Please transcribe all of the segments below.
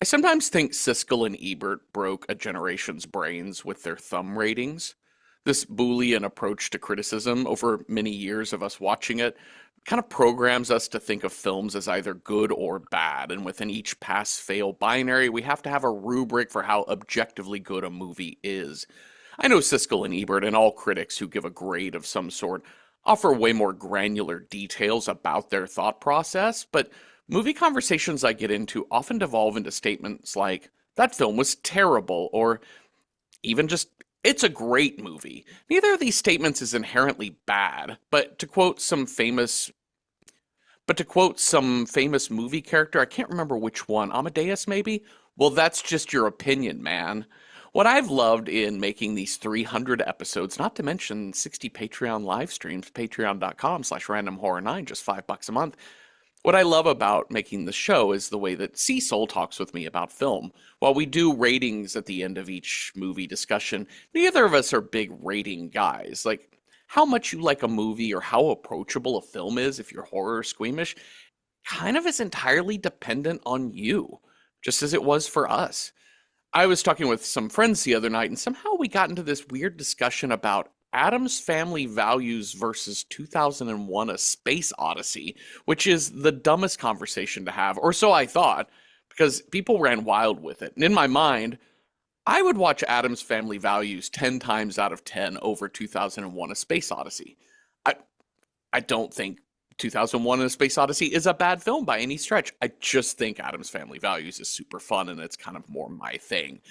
I sometimes think Siskel and Ebert broke a generation's brains with their thumb ratings. This Boolean approach to criticism over many years of us watching it kind of programs us to think of films as either good or bad, and within each pass-fail binary, we have to have a rubric for how objectively good a movie is. I know Siskel and Ebert and all critics who give a grade of some sort offer way more granular details about their thought process, but movie conversations I get into often devolve into statements like, that film was terrible, or even just, it's a great movie. Neither of these statements is inherently bad, but to quote some famous movie character, I can't remember which one, Amadeus maybe? Well, that's just your opinion, man. What I've loved in making these 300 episodes, not to mention 60 Patreon live streams, patreon.com/randomhorror9, just $5 a month. What I love about making the show is the way that Cecil talks with me about film. While we do ratings at the end of each movie discussion, neither of us are big rating guys. Like, how much you like a movie or how approachable a film is if you're horror squeamish kind of is entirely dependent on you, just as it was for us. I was talking with some friends the other night, and somehow we got into this weird discussion about Adam's Family Values versus 2001: A Space Odyssey, which is the dumbest conversation to have, or so I thought, because people ran wild with it. And in my mind, I would watch Adam's Family Values 10 times out of 10 over 2001: A Space Odyssey. I I don't think 2001: A Space Odyssey is a bad film by any stretch. I just think Adam's Family Values is super fun and it's kind of more my thing.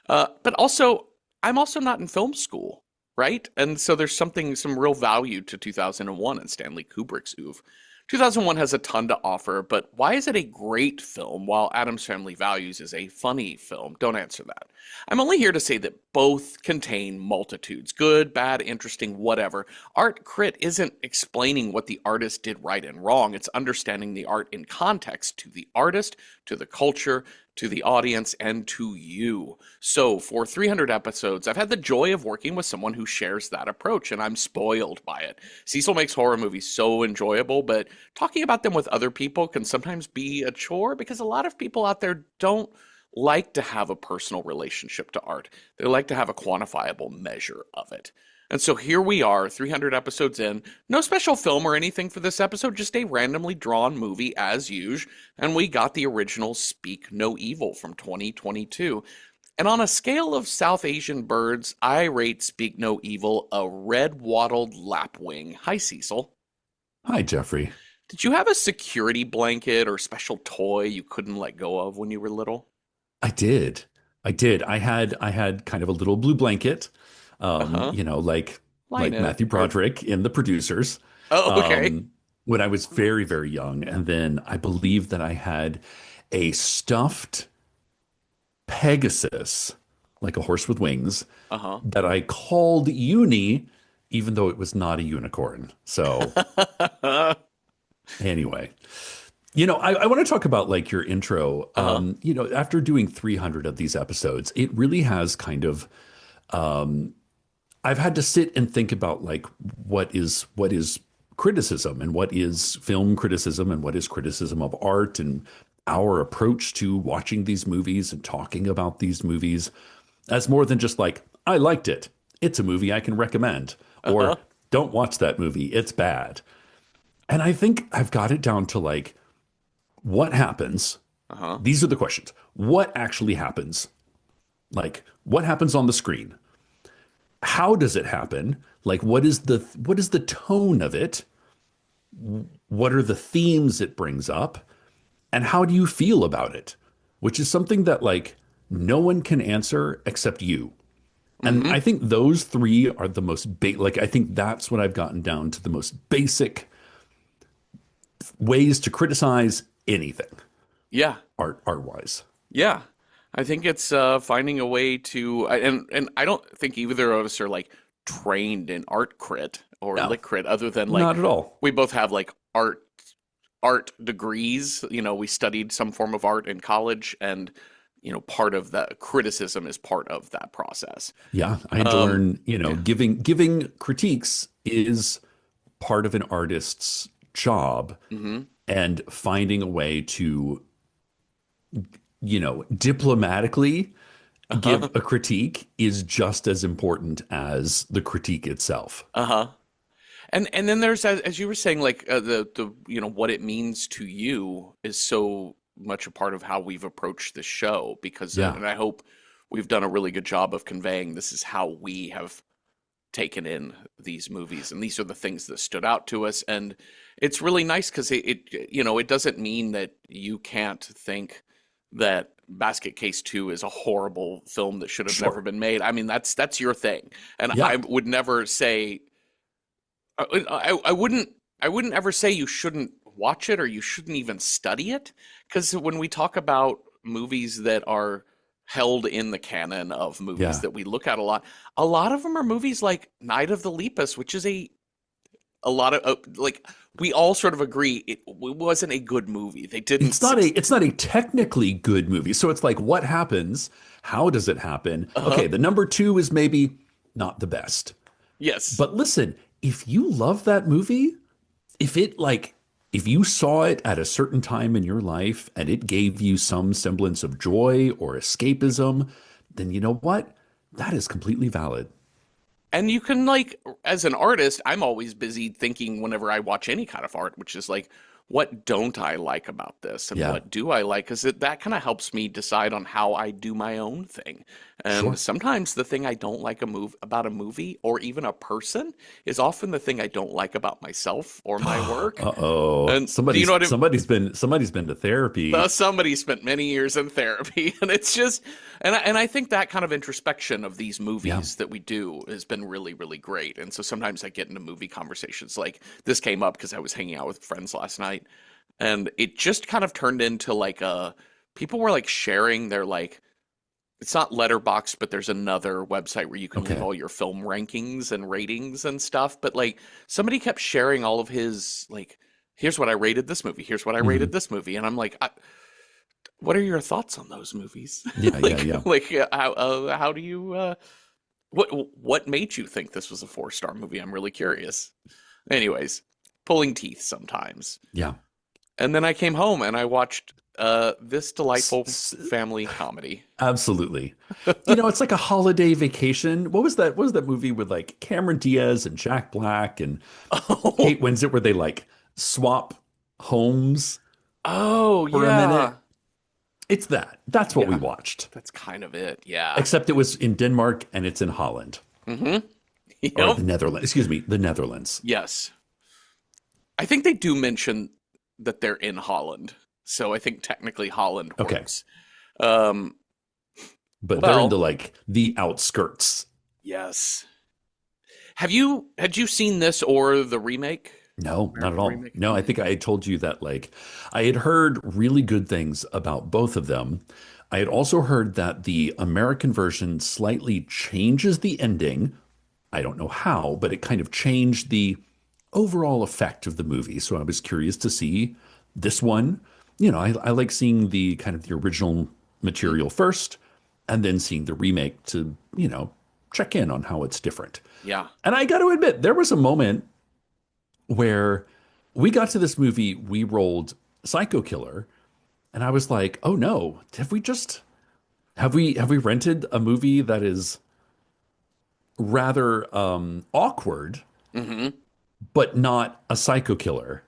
But also, I'm also not in film school, right? And so there's some real value to 2001 and Stanley Kubrick's oeuvre. 2001 has a ton to offer, but why is it a great film while Adam's Family Values is a funny film? Don't answer that. I'm only here to say that both contain multitudes, good, bad, interesting, whatever. Art crit isn't explaining what the artist did right and wrong. It's understanding the art in context to the artist, to the culture, to the audience, and to you. So, for 300 episodes, I've had the joy of working with someone who shares that approach, and I'm spoiled by it. Cecil makes horror movies so enjoyable, but talking about them with other people can sometimes be a chore because a lot of people out there don't like to have a personal relationship to art. They like to have a quantifiable measure of it. And so here we are, 300 episodes in. No special film or anything for this episode, just a randomly drawn movie as usual. And we got the original Speak No Evil from 2022. And on a scale of South Asian birds, I rate Speak No Evil a red-wattled lapwing. Hi, Cecil. Hi, Jeffrey. Did you have a security blanket or special toy you couldn't let go of when you were little? I did. I had kind of a little blue blanket, Uh-huh. Line like it. Matthew Or Broderick in The Producers, oh, okay. um, when I was very, very young. And then I believe that I had a stuffed Pegasus, like a horse with wings, Uh-huh. that I called Uni, even though it was not a unicorn. So anyway. I want to talk about like your intro. Uh-huh. After doing 300 of these episodes, it really has kind of I've had to sit and think about like what is criticism and what is film criticism and what is criticism of art and our approach to watching these movies and talking about these movies as more than just like I liked it. It's a movie I can recommend or Uh-huh. don't watch that movie. It's bad. And I think I've got it down to like what happens? Uh-huh. These are the questions. What actually happens? Like what happens on the screen? How does it happen? Like what is the tone of it? What are the themes it brings up? And how do you feel about it? Which is something that like no one can answer except you. And Mm-hmm. I think those three are the most like I think that's what I've gotten down to the most basic ways to criticize anything Yeah. art wise. Yeah. I think it's finding a way to and I don't think either of us are like trained in art crit or No, lit crit other than like not at all. we both have like art degrees. We studied some form of art in college and part of the criticism is part of that process. Yeah, I had to Um learn, yeah. giving critiques is part of an artist's job Mm-hmm. and finding a way to diplomatically give Uh-huh. a critique is just as important as the critique itself. Uh-huh. And then there's as you were saying, like the what it means to you is so much a part of how we've approached this show because Yeah. and I hope we've done a really good job of conveying this is how we have taken in these movies and these are the things that stood out to us and it's really nice because it doesn't mean that you can't think that Basket Case 2 is a horrible film that should have never Sure. been made. I mean that's your thing and Yeah. I would never say I wouldn't ever say you shouldn't watch it or you shouldn't even study it because when we talk about movies that are held in the canon of movies Yeah. that we look at a lot of them are movies like Night of the Lepus, which is a lot of like we all sort of agree it wasn't a good movie. They didn't It's not a technically good movie. So it's like what happens? How does it happen? uh-huh. Okay, the number 2 is maybe not the best. Yes. But listen, if you love that movie, if it like if you saw it at a certain time in your life and it gave you some semblance of joy or escapism, then you know what? That is completely valid. And you can like as an artist, I'm always busy thinking whenever I watch any kind of art, which is like, what don't I like about this and Yeah, what do I like? Because that kind of helps me decide on how I do my own thing. And sure. sometimes the thing I don't like about a movie or even a person is often the thing I don't like about myself or my work. Uh-oh. And do you know what I Somebody's been to therapy. somebody spent many years in therapy, and it's just, and I think that kind of introspection of these Yeah. movies that we do has been really, really great. And so sometimes I get into movie conversations like this came up because I was hanging out with friends last night, and it just kind of turned into like people were like sharing their like it's not Letterboxd, but there's another website where you can leave Okay. all your film rankings and ratings and stuff. But like somebody kept sharing all of his like, here's what I rated this movie. Here's what I rated Mhm. this movie, and I'm like, what are your thoughts on those movies? Yeah, yeah, yeah. How do you what made you think this was a 4-star movie? I'm really curious. Anyways, pulling teeth sometimes. Yeah. And then I came home and I watched this S- delightful s- family comedy. Absolutely. It's like a holiday vacation. What was that movie with like Cameron Diaz and Jack Black and Oh, Kate Winslet where they like swap homes oh for a minute? yeah. It's that. That's what we Yeah, watched. that's kind of it. Yeah. Except it was in Denmark and it's in Holland Mm-hmm. or Yep. the Netherlands. Excuse me, the Netherlands. Yes. I think they do mention that they're in Holland. So I think technically Holland Okay. works. Um, But they're into well, like the outskirts. yes. Had you seen this or the remake? No, not at American all. remake? No, I think I had told you that like I had heard really good things about both of them. I had also heard that the American version slightly changes the ending. I don't know how, but it kind of changed the overall effect of the movie. So I was curious to see this one. I like seeing the kind of the original Mm, material first and then seeing the remake to, check in on how it's different. yeah. And I got to admit, there was a moment where we got to this movie, we rolled Psycho Killer, and I was like, "Oh no, have we rented a movie that is rather awkward, Hmm. but not a Psycho Killer?"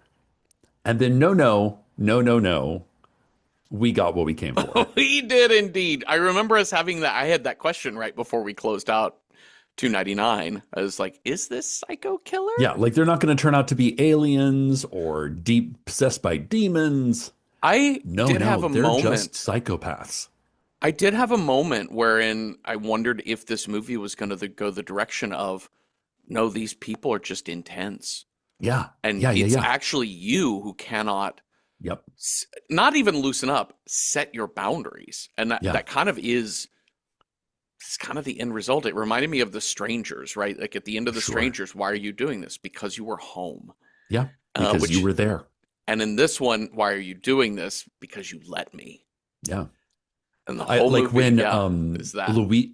And then no, no, no, no, no, we got what we came for. We did indeed. I remember us having that. I had that question right before we closed out 299. I was like, is this Psycho Killer? Yeah, like they're not going to turn out to be aliens or deep possessed by demons. I No, did no, have a they're just moment. psychopaths. I did have a moment wherein I wondered if this movie was going to go the direction of, no, these people are just intense. Yeah, And yeah, yeah, it's yeah. actually you who cannot, Yep. not even loosen up, set your boundaries. And that, Yeah, that kind of is, it's kind of the end result. It reminded me of The Strangers, right? Like at the end of The sure. Strangers, why are you doing this? Because you were home. Yeah, because you Which, were there. and in this one, why are you doing this? Because you let me. Yeah. And the I whole like movie, when yeah, is that. Louis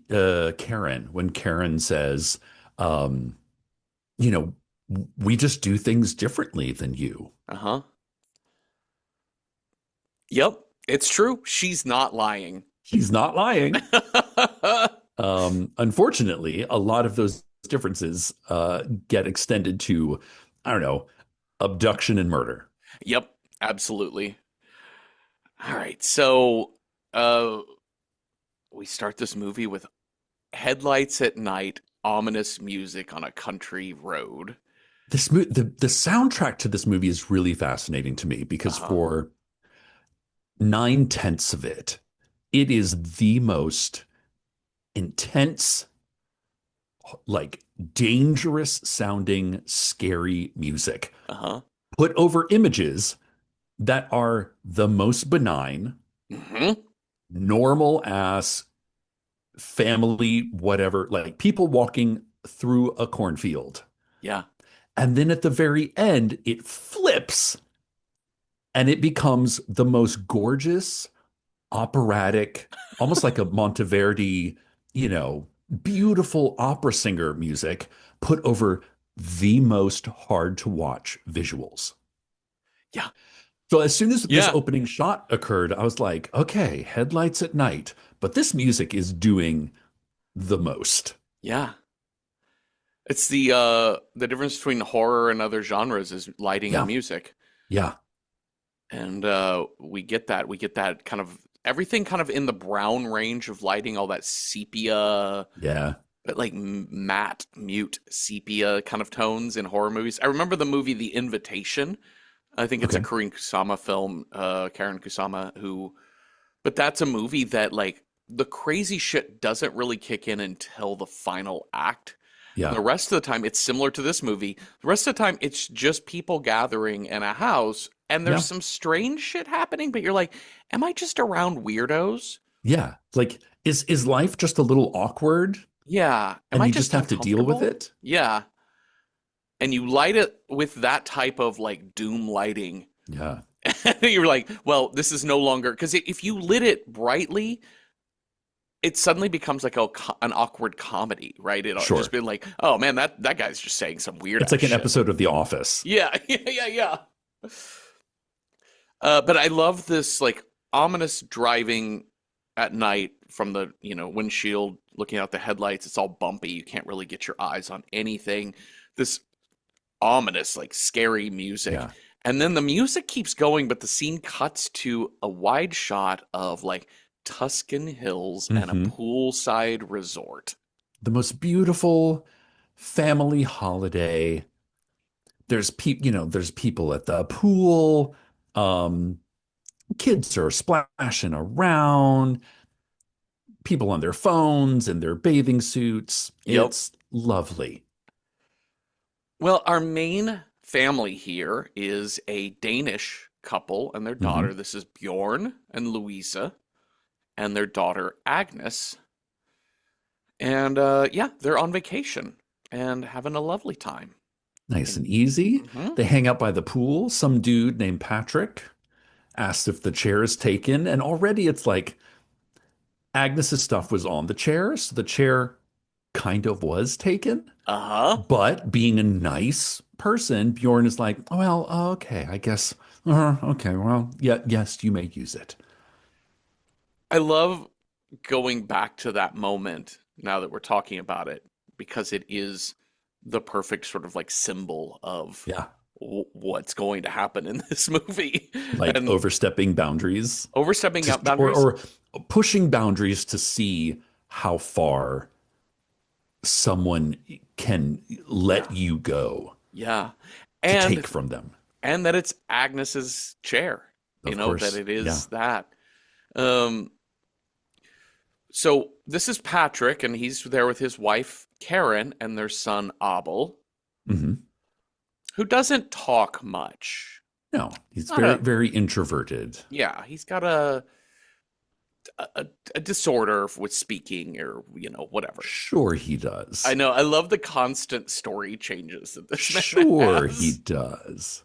Karen when Karen says um you know we just do things differently than you. Uh-huh. Yep. It's true. She's not lying. He's not lying. Unfortunately, a lot of those differences get extended to, I don't know, abduction and murder. Yep, absolutely. All right, so uh, we start this movie with headlights at night, ominous music on a country road. The soundtrack to this movie is really fascinating to me because Uh-huh. for 9/10 of it, it is the most intense, like dangerous sounding, scary music Uh-huh. put over images that are the most benign, Hmm. normal ass family, whatever, like people walking through a cornfield. Yeah. And then at the very end, it flips and it becomes the most gorgeous, operatic, almost like a Monteverdi, you know, beautiful opera singer music put over the most hard to watch visuals. Yeah. So as soon as this Yeah. opening shot occurred, I was like, okay, headlights at night, but this music is doing the most. Yeah. It's the difference between horror and other genres is lighting and Yeah, music. yeah, And we get that kind of everything kind of in the brown range of lighting, all that sepia, yeah. but like matte, mute sepia kind of tones in horror movies. I remember the movie The Invitation. I think it's a Okay. Karen Kusama film, Karen Kusama, who, but that's a movie that like the crazy shit doesn't really kick in until the final act. And Yeah, the rest of the time, it's similar to this movie. The rest of the time, it's just people gathering in a house, and there's yeah, some strange shit happening, but you're like, am I just around weirdos? yeah. Like, is life just a little awkward Yeah. Am and I you just just have to deal with uncomfortable? it? Yeah. And you light it with that type of like doom lighting. Yeah, You're like, well, this is no longer because if you lit it brightly, it suddenly becomes like an awkward comedy, right? It'll just sure. be like, oh man, that guy's just saying some weird It's ass like an shit. episode of The Office. Yeah, yeah. But I love this like ominous driving at night from the windshield, looking out the headlights. It's all bumpy. You can't really get your eyes on anything. This ominous, like scary music. Yeah. And then the music keeps going, but the scene cuts to a wide shot of like Tuscan hills and a Hmm. poolside resort. The most beautiful family holiday. There's people at the pool. Um, Kids are splashing around, people on their phones and their bathing suits. Yep. It's lovely. Well, our main family here is a Danish couple and their daughter. Hmm. This is Bjorn and Louisa and their daughter Agnes. And yeah, they're on vacation and having a lovely time. Nice And and easy. mhm. They hang out by the pool. Some dude named Patrick asked if the chair is taken, and already it's like Agnes's stuff was on the chair, so the chair kind of was taken. Uh-huh. But being a nice person, Bjorn is like, "Oh, well, okay, I guess. Okay, well, yeah, yes, you may use it." I love going back to that moment now that we're talking about it because it is the perfect sort of like symbol of Yeah, what's going to happen in this movie like and overstepping boundaries overstepping out or, boundaries. or pushing boundaries to see how far someone can Yeah. let you go Yeah. to And take from them. that it's Agnes's chair, Of that course. it Yeah. is that. Um so this is Patrick and he's there with his wife Karen and their son Abel, Hmm. who doesn't talk much. No, he's Not very, a very introverted. Yeah, he's got a disorder with speaking or whatever. Sure, he I does. know. I love the constant story changes that this man Sure, he has. does.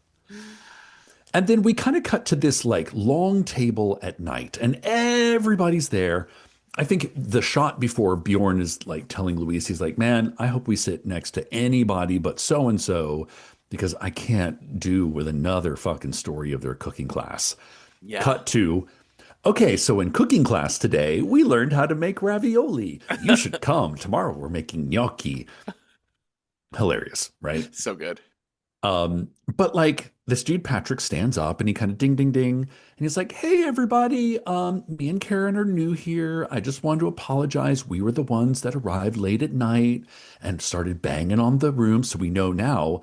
And then we kind of cut to this like long table at night, and everybody's there. I think the shot before Bjorn is like telling Luis, he's like, man, I hope we sit next to anybody but so and so because I can't do with another fucking story of their cooking class. Yeah. Cut to, Okay, so in cooking class today, we learned how to make ravioli. You should come. Tomorrow we're making gnocchi. Hilarious, right? So good. But like this dude Patrick stands up and he kind of ding ding ding and he's like, "Hey everybody, me and Karen are new here. I just wanted to apologize. We were the ones that arrived late at night and started banging on the room. So we know now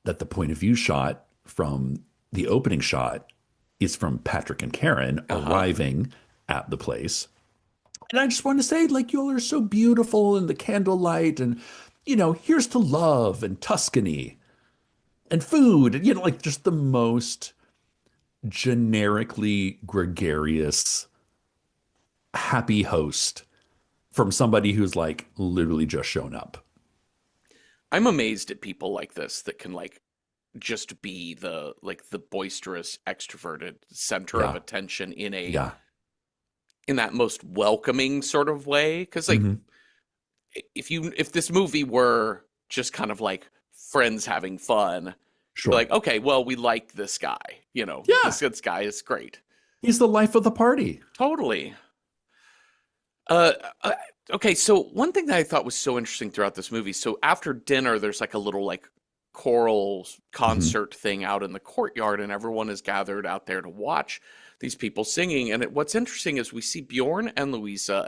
that the point of view shot from the opening shot is from Patrick and Karen Uh-huh. arriving at the place. And I just want to say, like, you all are so beautiful in the candlelight and here's to love and Tuscany and food, and like just the most generically gregarious, happy host from somebody who's like literally just shown up. I'm amazed at people like this that can like just be the boisterous, extroverted center of Yeah, attention yeah, in that most welcoming sort of way. Because like hmm if this movie were just kind of like friends having fun, you're sure. like, okay, well, we like this guy. Yeah, This guy is great. he's the life of the party. Totally. Uh, uh, okay, so one thing that I thought was so interesting throughout this movie, so after dinner, there's like a little like choral Hmm. concert thing out in the courtyard, and everyone is gathered out there to watch these people singing. And what's interesting is we see Bjorn and Louisa,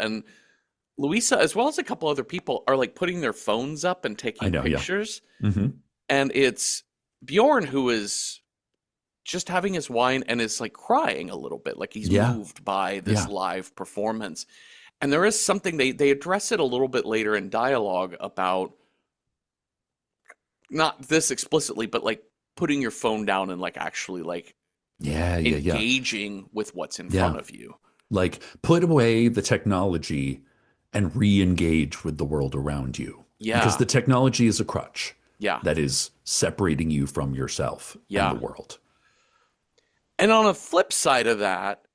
as well as a couple other people, are like putting their phones up and I taking know. Yeah. pictures. Hmm. And it's Bjorn who is just having his wine and is like crying a little bit, like he's Yeah. moved by this Yeah. live performance. And there is something they address it a little bit later in dialogue about not this explicitly, but like putting your phone down and like actually like Yeah. Yeah. Yeah. engaging with what's in Yeah. front of you. Like put away the technology and re-engage with the world around you because Yeah, the technology is a crutch yeah, that is separating you from yourself and the yeah. world. And on a flip side of that,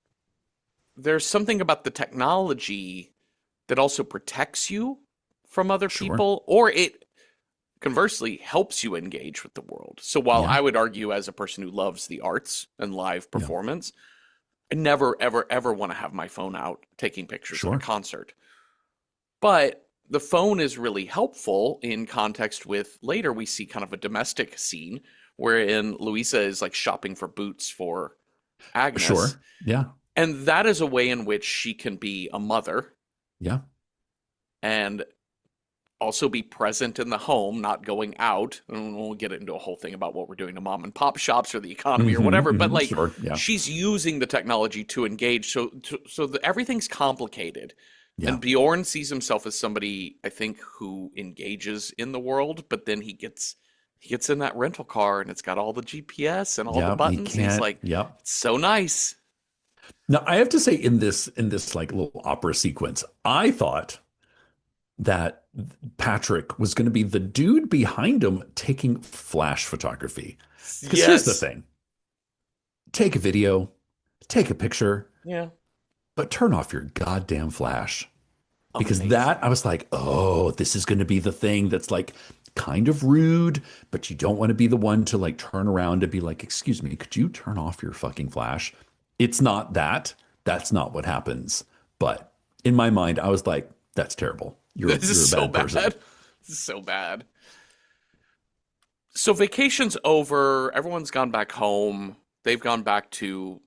there's something about the technology that also protects you from other Sure. people, or it conversely helps you engage with the world. So while Yeah. I would argue, as a person who loves the arts and live Yeah. performance, I never, ever, ever want to have my phone out taking pictures at a Sure. concert. But the phone is really helpful in context with later we see kind of a domestic scene wherein Louisa is like shopping for boots for Agnes. Sure. Yeah. And that is a way in which she can be a mother Yeah. and also be present in the home, not going out. And we'll get into a whole thing about what we're doing to mom and pop shops or the economy or whatever. But like, Sure. Yeah. she's using the technology to engage. Everything's complicated. Yeah. And Bjorn sees himself as somebody, I think, who engages in the world, but then he gets in that rental car and it's got all the GPS and all the Yeah. He buttons, and he's can't. like, Yeah. it's so nice. Now I have to say in this like little opera sequence, I thought that Patrick was going to be the dude behind him taking flash photography. Because here's the Yes. thing. Take a video, take a picture, Yeah. but turn off your goddamn flash. Because that, Amazing. I was like, oh, this is going to be the thing that's like kind of rude, but you don't want to be the one to like turn around and be like, excuse me, could you turn off your fucking flash? It's not that. That's not what happens. But in my mind, I was like, that's terrible. You're This is you're a so bad bad. person. This is so bad. So vacation's over. Everyone's gone back home. They've gone back to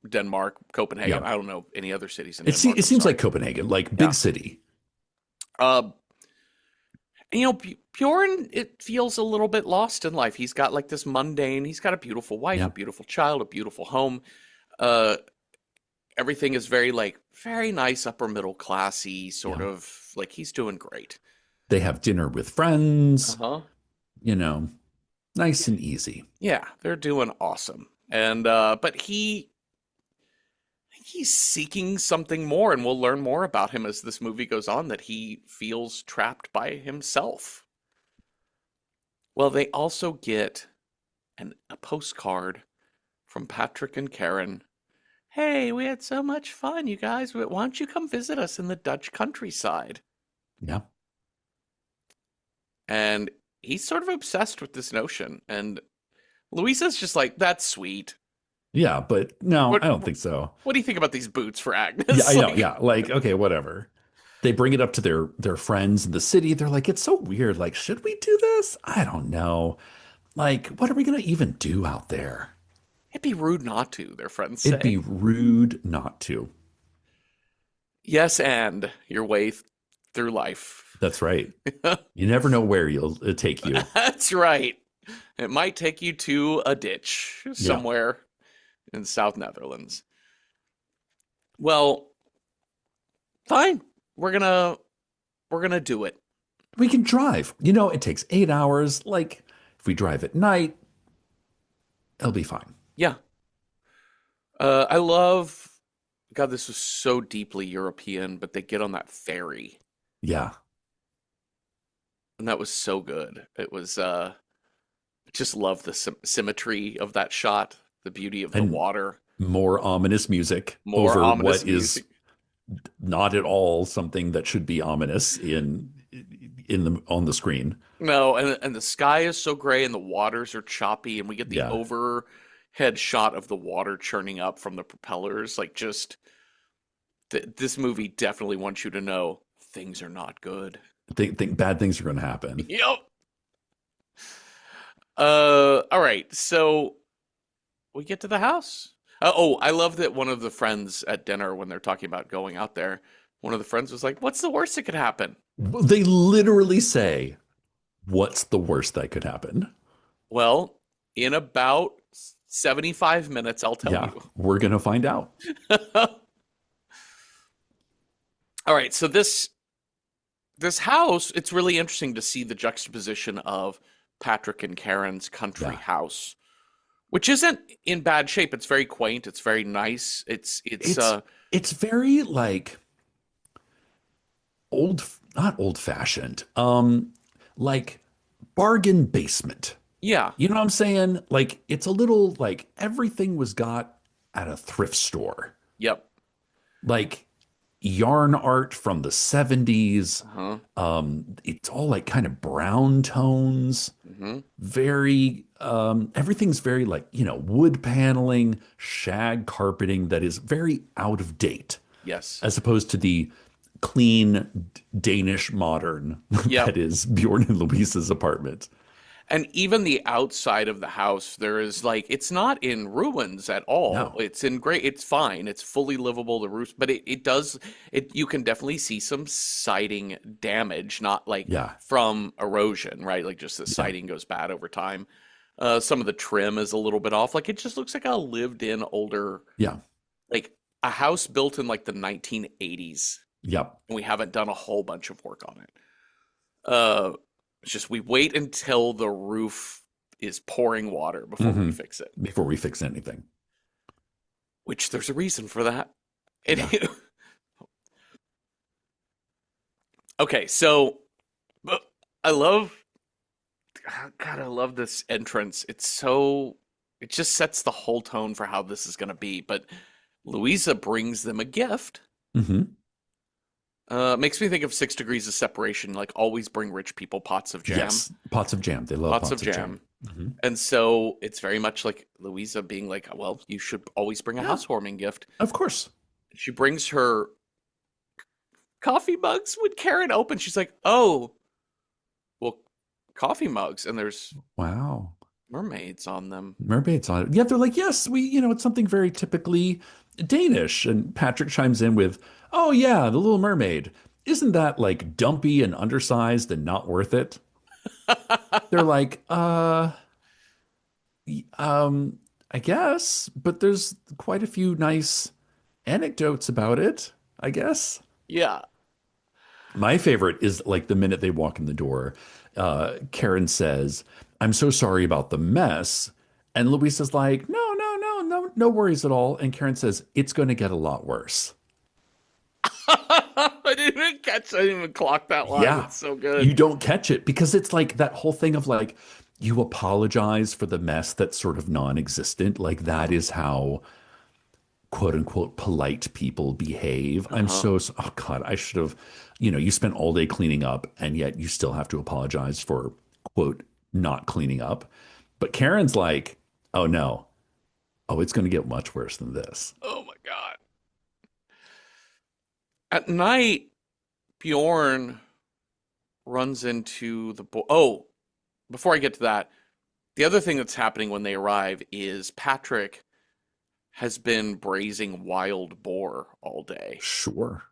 Denmark, Yeah. Copenhagen. I don't know any other cities in It Denmark. I'm seems sorry. like Copenhagen, like big Yeah. city. Uh, Bjorn, it feels a little bit lost in life. He's got like this mundane. He's got a beautiful wife, a Yeah. beautiful child, a beautiful home. Uh, Everything is very like very nice, upper middle classy, sort Yeah. of like he's doing great. They have dinner with friends, Uh-huh. you know, nice and easy. Yeah, they're doing awesome. And but he's seeking something more, and we'll learn more about him as this movie goes on, that he feels trapped by himself. Well, they also get a postcard from Patrick and Karen. Hey, we had so much fun, you guys. Why don't you come visit us in the Dutch countryside? Yeah. And he's sort of obsessed with this notion. And Louisa's just like, that's sweet. Yeah, but no, What I don't think so. what do you think about these boots for Yeah, Agnes? I know. Like, Yeah, like okay, whatever. They bring it up to their friends in the city. They're like, it's so weird. Like, should we do this? I don't know. Like, what are we gonna even do out there? it'd be rude not to, their friends It'd be say. rude not to. Yes, and your way through life. That's right. You never know where you'll it take you. That's right. It might take you to a ditch Yeah, somewhere in South Netherlands. Well, fine. We're gonna we're gonna do it. we can drive. You know, it takes 8 hours. Like, if we drive at night, it'll be fine. Yeah. I love God, this was so deeply European, but they get on that ferry. Yeah, And that was so good. It was just love the symmetry of that shot, the beauty of the and water, more ominous music more over ominous what is music. not at all something that should be ominous in the on the screen. No, and the sky is so gray and the waters are choppy and we get the Yeah, overhead shot of the water churning up from the propellers. Like just this movie definitely wants you to know things are not good. think bad things are going to happen. Yep. All right. So we get to the house. Oh, I love that one of the friends at dinner when they're talking about going out there, one of the friends was like, "What's the worst that could happen?" They literally say, "What's the worst that could happen?" Well, in about 75 minutes, I'll tell Yeah, you. we're going to find out. All right, so this house, it's really interesting to see the juxtaposition of Patrick and Karen's country Yeah, house, which isn't in bad shape. It's very quaint, it's very nice. It's it's it's very like old, not old fashioned, like bargain basement. yeah, You know what I'm saying? Like it's a little like everything was got at a thrift store. yep. Like yarn art from the 70s. Uh-huh. It's all like kind of brown tones, Hmm. very everything's very like, wood paneling, shag carpeting that is very out of date Yes. as opposed to the clean Danish modern Yep. that is Bjorn and Louisa's apartment. And even the outside of the house, there is like it's not in ruins at all. No. It's in great. It's fine. It's fully livable. The roof, but it does it. You can definitely see some siding damage, not like Yeah. from erosion, right? Like just the Yeah. siding goes bad over time. Some of the trim is a little bit off. Like it just looks like a lived-in older, Yeah. like a house built in like the 1980s, Yep. and we haven't done a whole bunch of work on it. Uh, it's just we wait until the roof is pouring water before we Hmm. fix it, Before we fix anything. which there's a reason for that. And Yeah. okay, so I love God, I love this entrance. It just sets the whole tone for how this is going to be. But Louisa brings them a gift. Hmm. Makes me think of 6 Degrees of Separation. Like always bring rich people pots of jam, Yes. Pots of jam. They love pots of pots of jam. jam. Hmm. And so it's very much like Louisa being like, well, you should always bring a Yeah. housewarming gift. Of course. She brings her coffee mugs. When Karen opens, she's like, oh, well, coffee mugs. And there's Wow. mermaids on them. Mermaids on it. Yeah, they're like, yes, it's something very typically Danish. And Patrick chimes in with, oh, yeah, the Little Mermaid. Isn't that like dumpy and undersized and not worth it? They're like, I guess, but there's quite a few nice anecdotes about it, I guess. Yeah. My favorite is like the minute they walk in the door, Karen says, I'm so sorry about the mess. And Luisa's like, no, no, no, no, no worries at all. And Karen says, it's going to get a lot worse. I didn't even clock that line. Yeah, It's so you good. don't catch it because it's like that whole thing of like, you apologize for the mess that's sort of non-existent. Like that is how quote unquote polite people behave. Uh-huh. Oh God, I should have, you spent all day cleaning up and yet you still have to apologize for quote not cleaning up. But Karen's like, oh no, Oh, it's going to get much worse than this. Oh my God. At night, Bjorn runs into the boy. Oh, before I get to that, the other thing that's happening when they arrive is Patrick has been braising wild boar all day. Sure.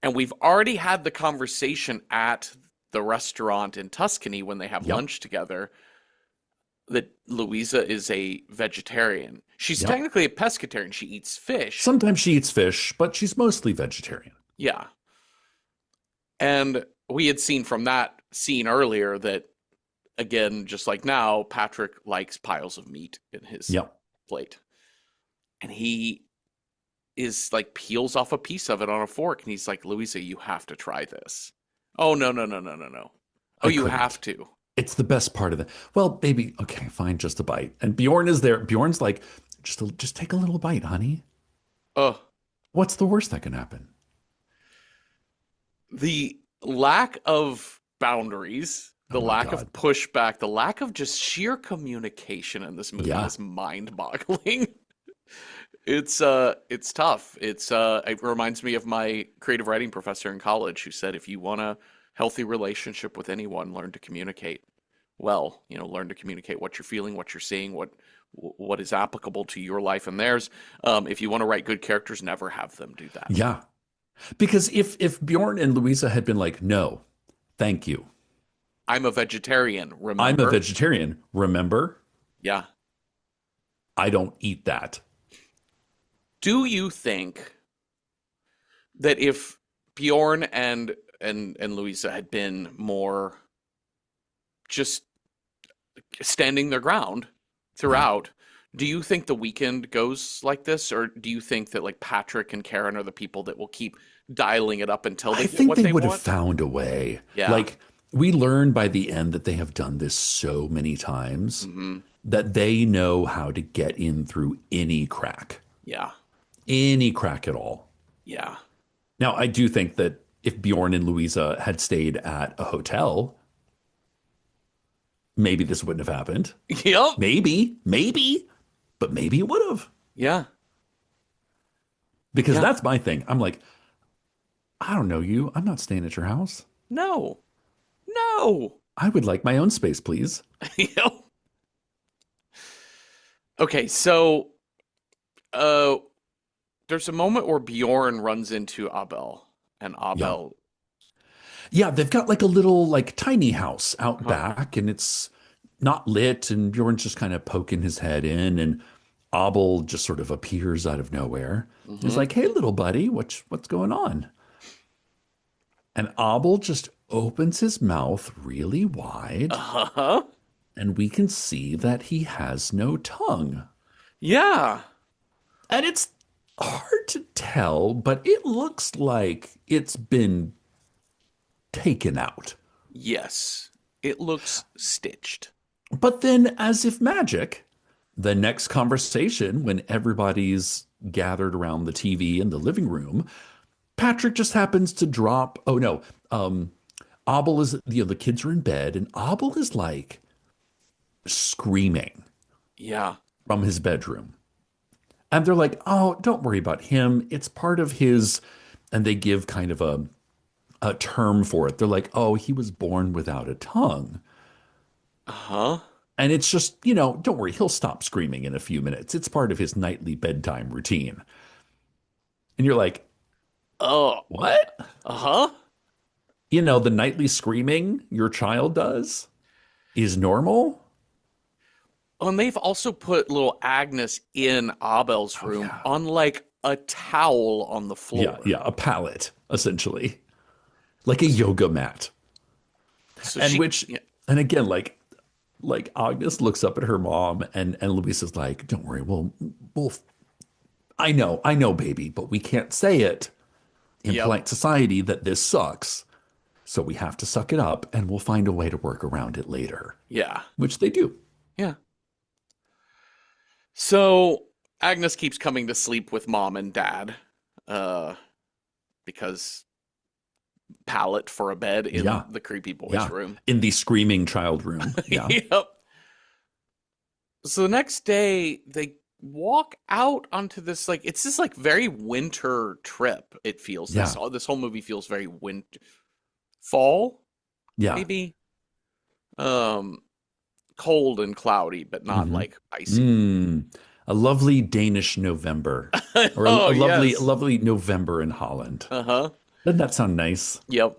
And we've already had the conversation at the restaurant in Tuscany when they have Yep. lunch together that Louisa is a vegetarian. She's Yep. technically a pescatarian. She eats fish. Sometimes she eats fish, but she's mostly vegetarian. Yeah. And we had seen from that scene earlier that, again, just like now, Patrick likes piles of meat in his Yep. plate. And he is like peels off a piece of it on a fork and he's like, Louisa, you have to try this. Oh, no, no, no, no, no, no. Oh, I you couldn't. have to. It's the best part of it. Well, baby, okay, fine, just a bite. And Bjorn is there. Bjorn's like, just take a little bite, honey. Oh, What's the worst that can happen? the lack of boundaries, the Oh my lack God. of pushback, the lack of just sheer communication in this movie Yeah. is mind-boggling. It's tough. It reminds me of my creative writing professor in college who said if you want a healthy relationship with anyone, learn to communicate well. Learn to communicate what you're feeling, what you're seeing, what is applicable to your life and theirs. If you want to write good characters, never have them do that. Yeah. Because if Bjorn and Louisa had been like, no, thank you. I'm a vegetarian, I'm remember? a vegetarian. Remember? Yeah. I don't eat that. Do you think that if Bjorn and Louisa had been more just standing their ground throughout, do you think the weekend goes like this, or do you think that like Patrick and Karen are the people that will keep dialing it up until they I get think what they they would have want? found a way. Yeah. Like, we learn by the end that they have done this so many times Hmm. that they know how to get in through any crack at all. Yeah. Now, I do think that if Bjorn and Louisa had stayed at a hotel, maybe this wouldn't have happened. Yep. Maybe, but maybe it would have. Yeah. Because Yeah. that's my thing. I'm like, I don't know you. I'm not staying at your house. No. No. I would like my own space, please. Yep. Okay, so there's a moment where Bjorn runs into Abel, and Abel, Yeah, they've got like a little, like, tiny house out huh, back, and it's not lit, and Bjorn's just kind of poking his head in, and Abel just sort of appears out of nowhere. He's hmm, like, "Hey, little buddy, what's going on?" And Abel just opens his mouth really wide, uh-huh, and we can see that he has no tongue. yeah, And it's hard to tell, but it looks like it's been taken out. yes, it looks stitched. But then, as if magic, the next conversation, when everybody's gathered around the TV in the living room, Patrick just happens to drop. Oh no, Abel is, the kids are in bed, and Abel is like screaming Yeah, from his bedroom. And they're like, oh, don't worry about him. It's part of his, and they give kind of a term for it. They're like, oh, he was born without a tongue. uh-huh, And it's just, don't worry, he'll stop screaming in a few minutes. It's part of his nightly bedtime routine. And you're like, oh, what? uh-huh, The nightly screaming your child does is normal? oh, and they've also put little Agnes in Abel's Oh, room yeah. on like a towel on the Yeah, floor. yeah, a pallet, essentially. Like a yoga mat. So And she, which, yeah, and again, like Agnes looks up at her mom, and Louise is like, don't worry, we'll I know, baby, but we can't say it in yep, polite society that this sucks. So we have to suck it up, and we'll find a way to work around it later, yeah, which they do. yeah. So Agnes keeps coming to sleep with mom and dad, uh, because pallet for a bed in Yeah, the creepy boy's yeah. room. In the screaming child room. Yeah. Yep. So the next day, they walk out onto this like it's this like very winter trip. It feels Yeah. this whole movie feels very winter fall Yeah. maybe um cold and cloudy but not Hmm. like icy. Mm. A lovely Danish November, or Oh a yes. lovely November in Holland. Uh-huh. Doesn't that sound nice? Yep.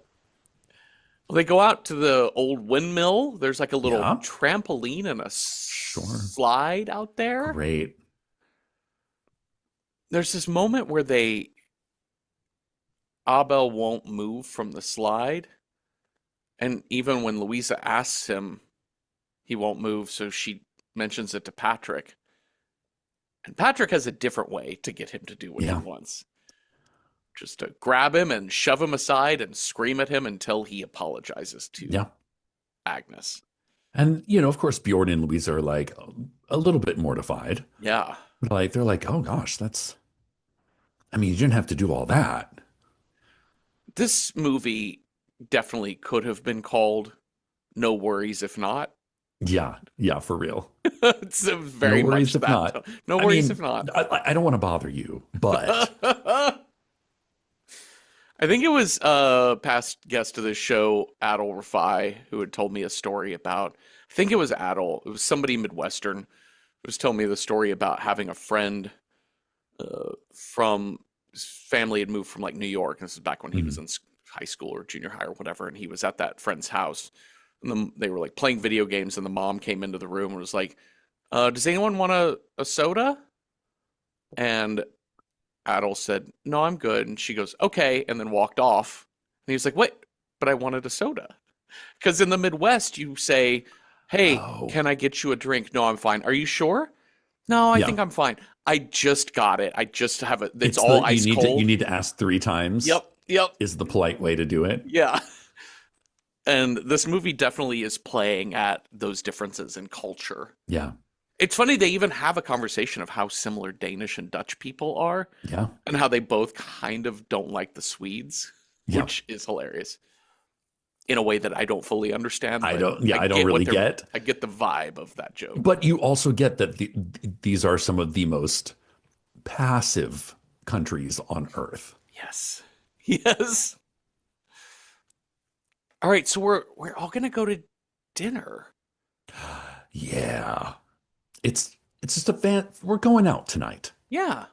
Well, they go out to the old windmill. There's like a little Yeah. trampoline and a Sure. slide out there. Great. There's this moment where they Abel won't move from the slide, and even when Louisa asks him, he won't move, so she mentions it to Patrick. And Patrick has a different way to get him to do what he Yeah. wants. Just to grab him and shove him aside and scream at him until he apologizes to Yeah. Agnes. And, you know, of course, Bjorn and Louisa are like a little bit mortified. Yeah. Like, they're like, oh gosh, I mean, you didn't have to do all that. This movie definitely could have been called No Worries If Not. Yeah. Yeah, for real. It's No very much worries if that. not. No I worries if mean, not. I don't want to bother you, but I think it was a past guest of this show, Adol Rafai, who had told me a story about. I think it was Adol. It was somebody Midwestern who was telling me the story about having a friend from his family had moved from like New York. And this is back when he was Mhm. in high school or junior high or whatever, and he was at that friend's house. And they were like playing video games, and the mom came into the room and was like, "Does anyone want a soda?" And Adol said, "No, I'm good." And she goes, "Okay," and then walked off. And he was like, "Wait, but I wanted a soda." Because in the Midwest, you say, "Hey, Oh, can I get you a drink?" "No, I'm fine." "Are you sure?" "No, I yeah. think I'm fine." "I just got it. I just have it. It's It's all the ice you cold." need to ask three times Yep, yep, is the polite way to do it. yeah. And this movie definitely is playing at those differences in culture. Yeah. It's funny they even have a conversation of how similar Danish and Dutch people are Yeah. and how they both kind of don't like the Swedes, Yeah. which is hilarious in a way that I don't fully understand, I but don't, yeah, I don't really get. I get the vibe of that joke. But you also get that these are some of the most passive countries on earth. Yes. Yes. All right, so we're all gonna go to dinner. Yeah. It's just a we're going out tonight. Yeah.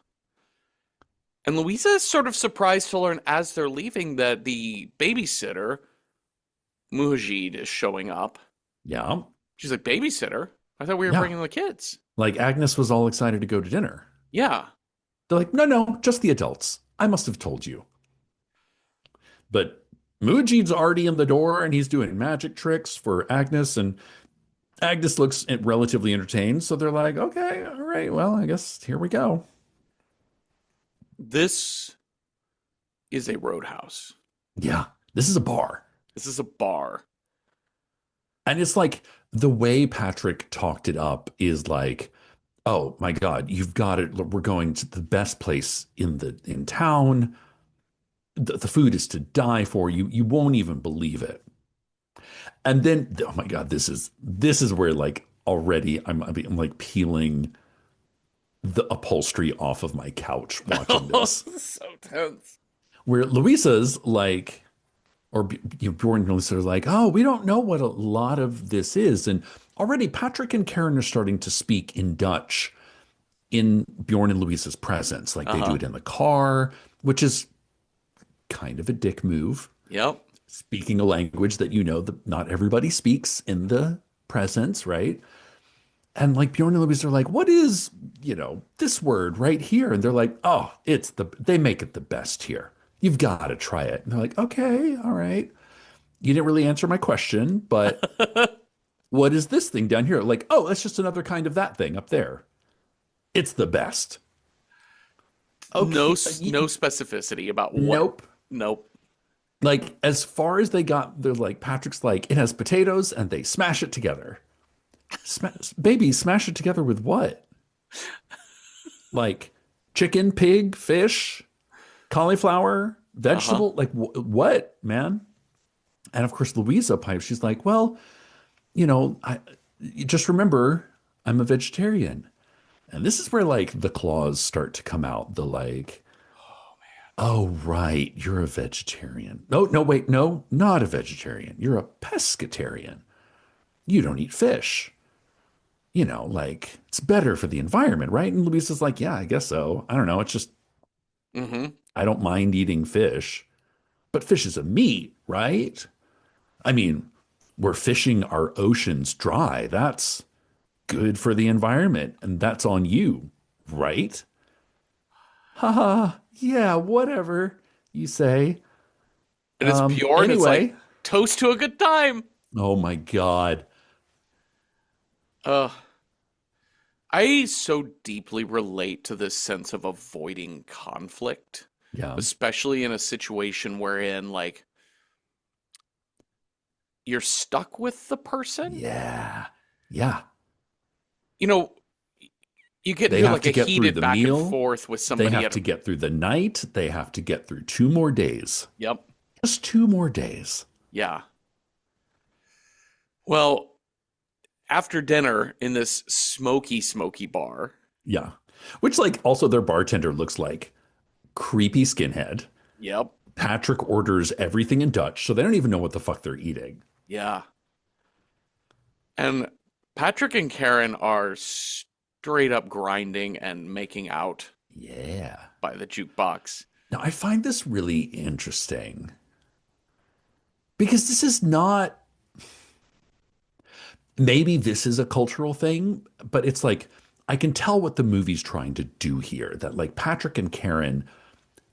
And Louisa is sort of surprised to learn as they're leaving that the babysitter, Mujid, is showing up. Yeah. She's like, "Babysitter? I thought we were Yeah. bringing the kids." Like Agnes was all excited to go to dinner. Yeah. They're like, no, just the adults. I must have told you. But Mujib's already in the door and he's doing magic tricks for Agnes, and Agnes looks relatively entertained. So they're like, okay, all right, well, I guess here we go. This is a roadhouse. Yeah, this is a bar. This is a bar. And it's like the way Patrick talked it up is like, oh my God, you've got it. We're going to the best place in town. The food is to die for. You won't even believe it. And then, oh my God, this is where like already I'm like peeling the upholstery off of my couch watching Oh, this. so tense. Where Louisa's like, or Bjorn and Louisa are like, oh, we don't know what a lot of this is. And already Patrick and Karen are starting to speak in Dutch in Bjorn and Louisa's presence. Like they do Uh-huh. it in the car, which is kind of a dick move. Yep. Speaking a language that that not everybody speaks in the presence, right? And like Bjorn and Louisa are like, what is, this word right here? And they're like, oh, they make it the best here. You've got to try it. And they're like, okay, all right. You didn't really answer my question, but what is this thing down here? Like, oh, that's just another kind of that thing up there. It's the best. No, Okay. no specificity about what. Nope. Nope. Like, as far as they got, they're like, Patrick's like, it has potatoes and they smash it together. Baby, smash it together with what? Like chicken, pig, fish, cauliflower, Uh-huh. vegetable? Like, what, man? And of course, Louisa pipes. She's like, well, you just remember, I'm a vegetarian. And this is where like the claws start to come out. The like, oh, right, you're a vegetarian. No, no, wait, no, not a vegetarian. You're a pescatarian. You don't eat fish. Like it's better for the environment, right? And Luisa's like, yeah, I guess so. I don't know. It's just, Mm-hmm. I don't mind eating fish, but fish is a meat, right? I mean, we're fishing our oceans dry. That's good for the environment, and that's on you, right? Haha, yeah, whatever you say. And it's Bjorn. It's like Anyway, toast to a good time. oh my God. Uh, I so deeply relate to this sense of avoiding conflict, Yeah, especially in a situation wherein like you're stuck with the person. yeah, yeah. You know, you get They into have like to a get through heated the back and meal. forth with They somebody have at to a, get through the night. They have to get through 2 more days. yep, Just 2 more days. yeah. Well, after dinner in this smoky, smoky bar, Yeah. Which, like, also their bartender looks like creepy skinhead. yep, Patrick orders everything in Dutch, so they don't even know what the fuck they're eating. yeah. And Patrick and Karen are straight up grinding and making out Yeah. by the jukebox. Now, I find this really interesting because this is not, maybe this is a cultural thing, but it's like, I can tell what the movie's trying to do here that, like, Patrick and Karen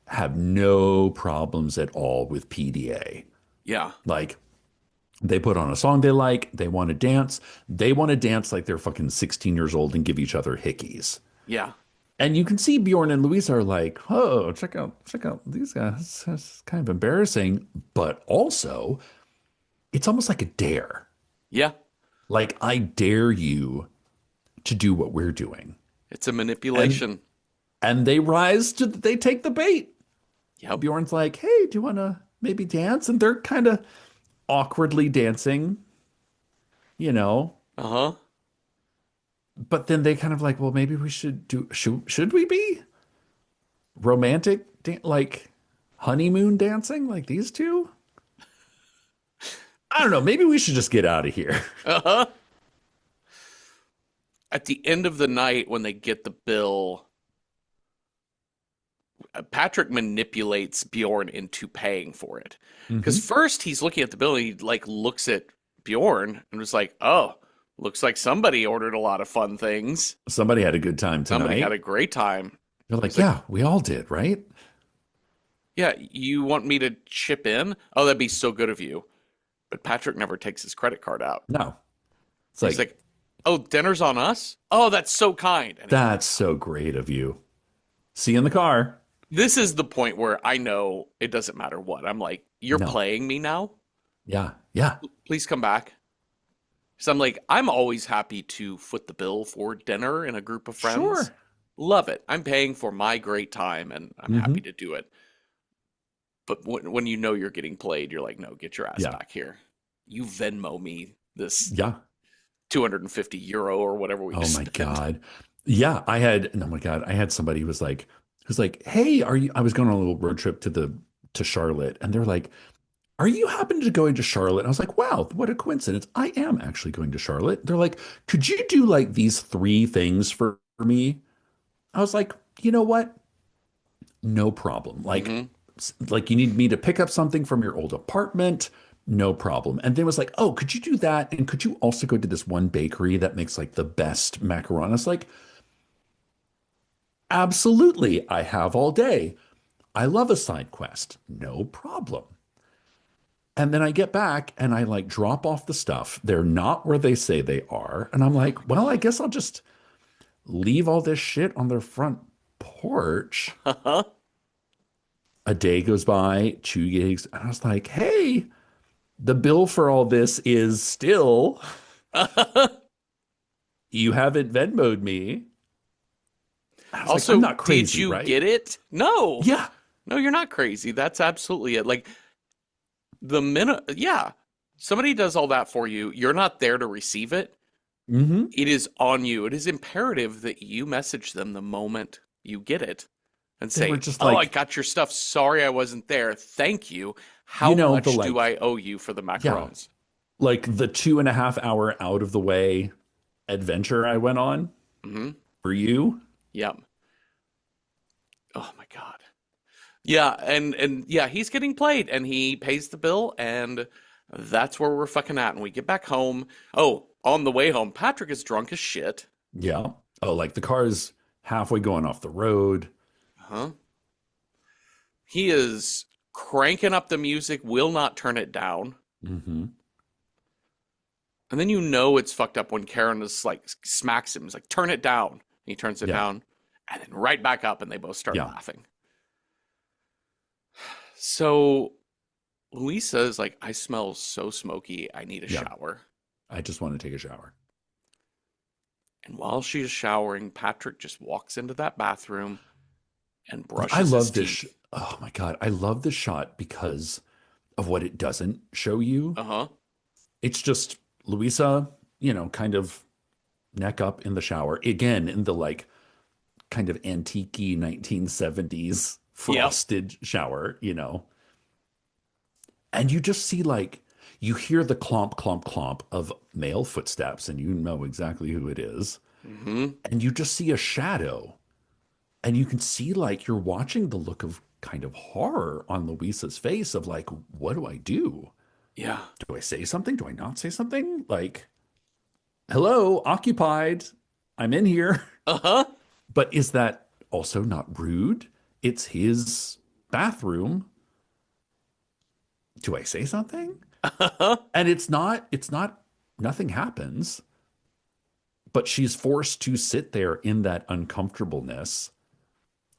have no problems at all with PDA. Yeah, Like, they put on a song they like, they want to dance. They want to dance like they're fucking 16 years old and give each other hickeys. yeah, And you can see Bjorn and Louisa are like, oh, check out these guys. That's kind of embarrassing. But also, it's almost like a dare. yeah. Like, I dare you to do what we're doing. It's a And manipulation. and they take the bait. Yep. Bjorn's like, hey, do you want to maybe dance? And they're kind of awkwardly dancing, you know. Uh-huh. But then they kind of like, well, maybe we should we be romantic, like honeymoon dancing like these two? I don't know. Maybe we should just get out of here. Uh-huh. At the end of the night, when they get the bill, Patrick manipulates Bjorn into paying for it. Because Hmm. first he's looking at the bill and he like looks at Bjorn and was like, oh, looks like somebody ordered a lot of fun things. Somebody had a good time Somebody had tonight. a great time. They're like, He's like, yeah, we all did, right? yeah, you want me to chip in? Oh, that'd be so good of you. But Patrick never takes his credit card out. No. It's He's like, like, oh, dinner's on us? Oh, that's so kind. And that's so great of you. See you in the car. this is the point where I know it doesn't matter what. I'm like, you're No. playing me now? Yeah. Yeah. Please come back. So I'm like, I'm always happy to foot the bill for dinner in a group of friends. Sure. Love it. I'm paying for my great time and I'm Hmm. happy to do it. But when you know you're getting played, you're like, no, get your ass Yeah. back here. You Venmo me this Yeah. 250 euro or whatever we Oh just my spent. God. Yeah, oh my God, I had somebody who was like, hey, I was going on a little road trip to Charlotte, and they're like, are you happen to going to Charlotte? And I was like, wow, what a coincidence. I am actually going to Charlotte. They're like, could you do like these 3 things for me? I was like, you know what? No problem. Hmm. Like you need me to pick up something from your old apartment. No problem. And then was like, oh, could you do that? And could you also go to this one bakery that makes like the best macaron? I was like, absolutely. I have all day. I love a side quest. No problem. And then I get back and I like drop off the stuff. They're not where they say they are. And I'm like, well, I guess I'll just leave all this shit on their front porch. A day goes by, 2 gigs. And I was like, hey, the bill for all this is still, you haven't Venmoed me. I was like, Also, I'm not did crazy, you right? get it? No. Yeah. No, you're not crazy. That's absolutely it. Like the minute, yeah, somebody does all that for you. You're not there to receive it. Mm-hmm. It is on you. It is imperative that you message them the moment you get it and They were say, just "Oh, I like, got your stuff. Sorry I wasn't there. Thank you. you How know, the much do like, I owe you for the yeah, macarons?" like the 2.5 hour out of the way adventure I went on Hmm. for you. Yep. Oh my God. Yeah, and yeah, he's getting played and he pays the bill and that's where we're fucking at. And we get back home. Oh, on the way home, Patrick is drunk as shit. Yeah. Oh, like the car is halfway going off the road. Huh? He is cranking up the music, will not turn it down. Mm-hmm. And then you know it's fucked up when Karen is like smacks him. He's like, turn it down. And he turns it Yeah. down and then right back up and they both start Yeah. laughing. So Louisa is like, I smell so smoky. I need a Yeah. shower. I just want to take a shower. And while she's showering, Patrick just walks into that bathroom and I brushes his love this. teeth. Oh my God. I love this shot because of what it doesn't show you. Uh-huh. It's just Louisa, kind of neck up in the shower again in the like kind of antique 1970s Yep. frosted shower. And you just see like you hear the clomp, clomp, clomp of male footsteps, and you know exactly who it is. Mm-hmm. And you just see a shadow, and you can see like you're watching the look of kind of horror on Louisa's face of like, what do I do? Yeah. Do I say something? Do I not say something? Like, hello, occupied. I'm in here. Uh-huh. But is that also not rude? It's his bathroom. Do I say something? Uh-huh. And nothing happens, but she's forced to sit there in that uncomfortableness.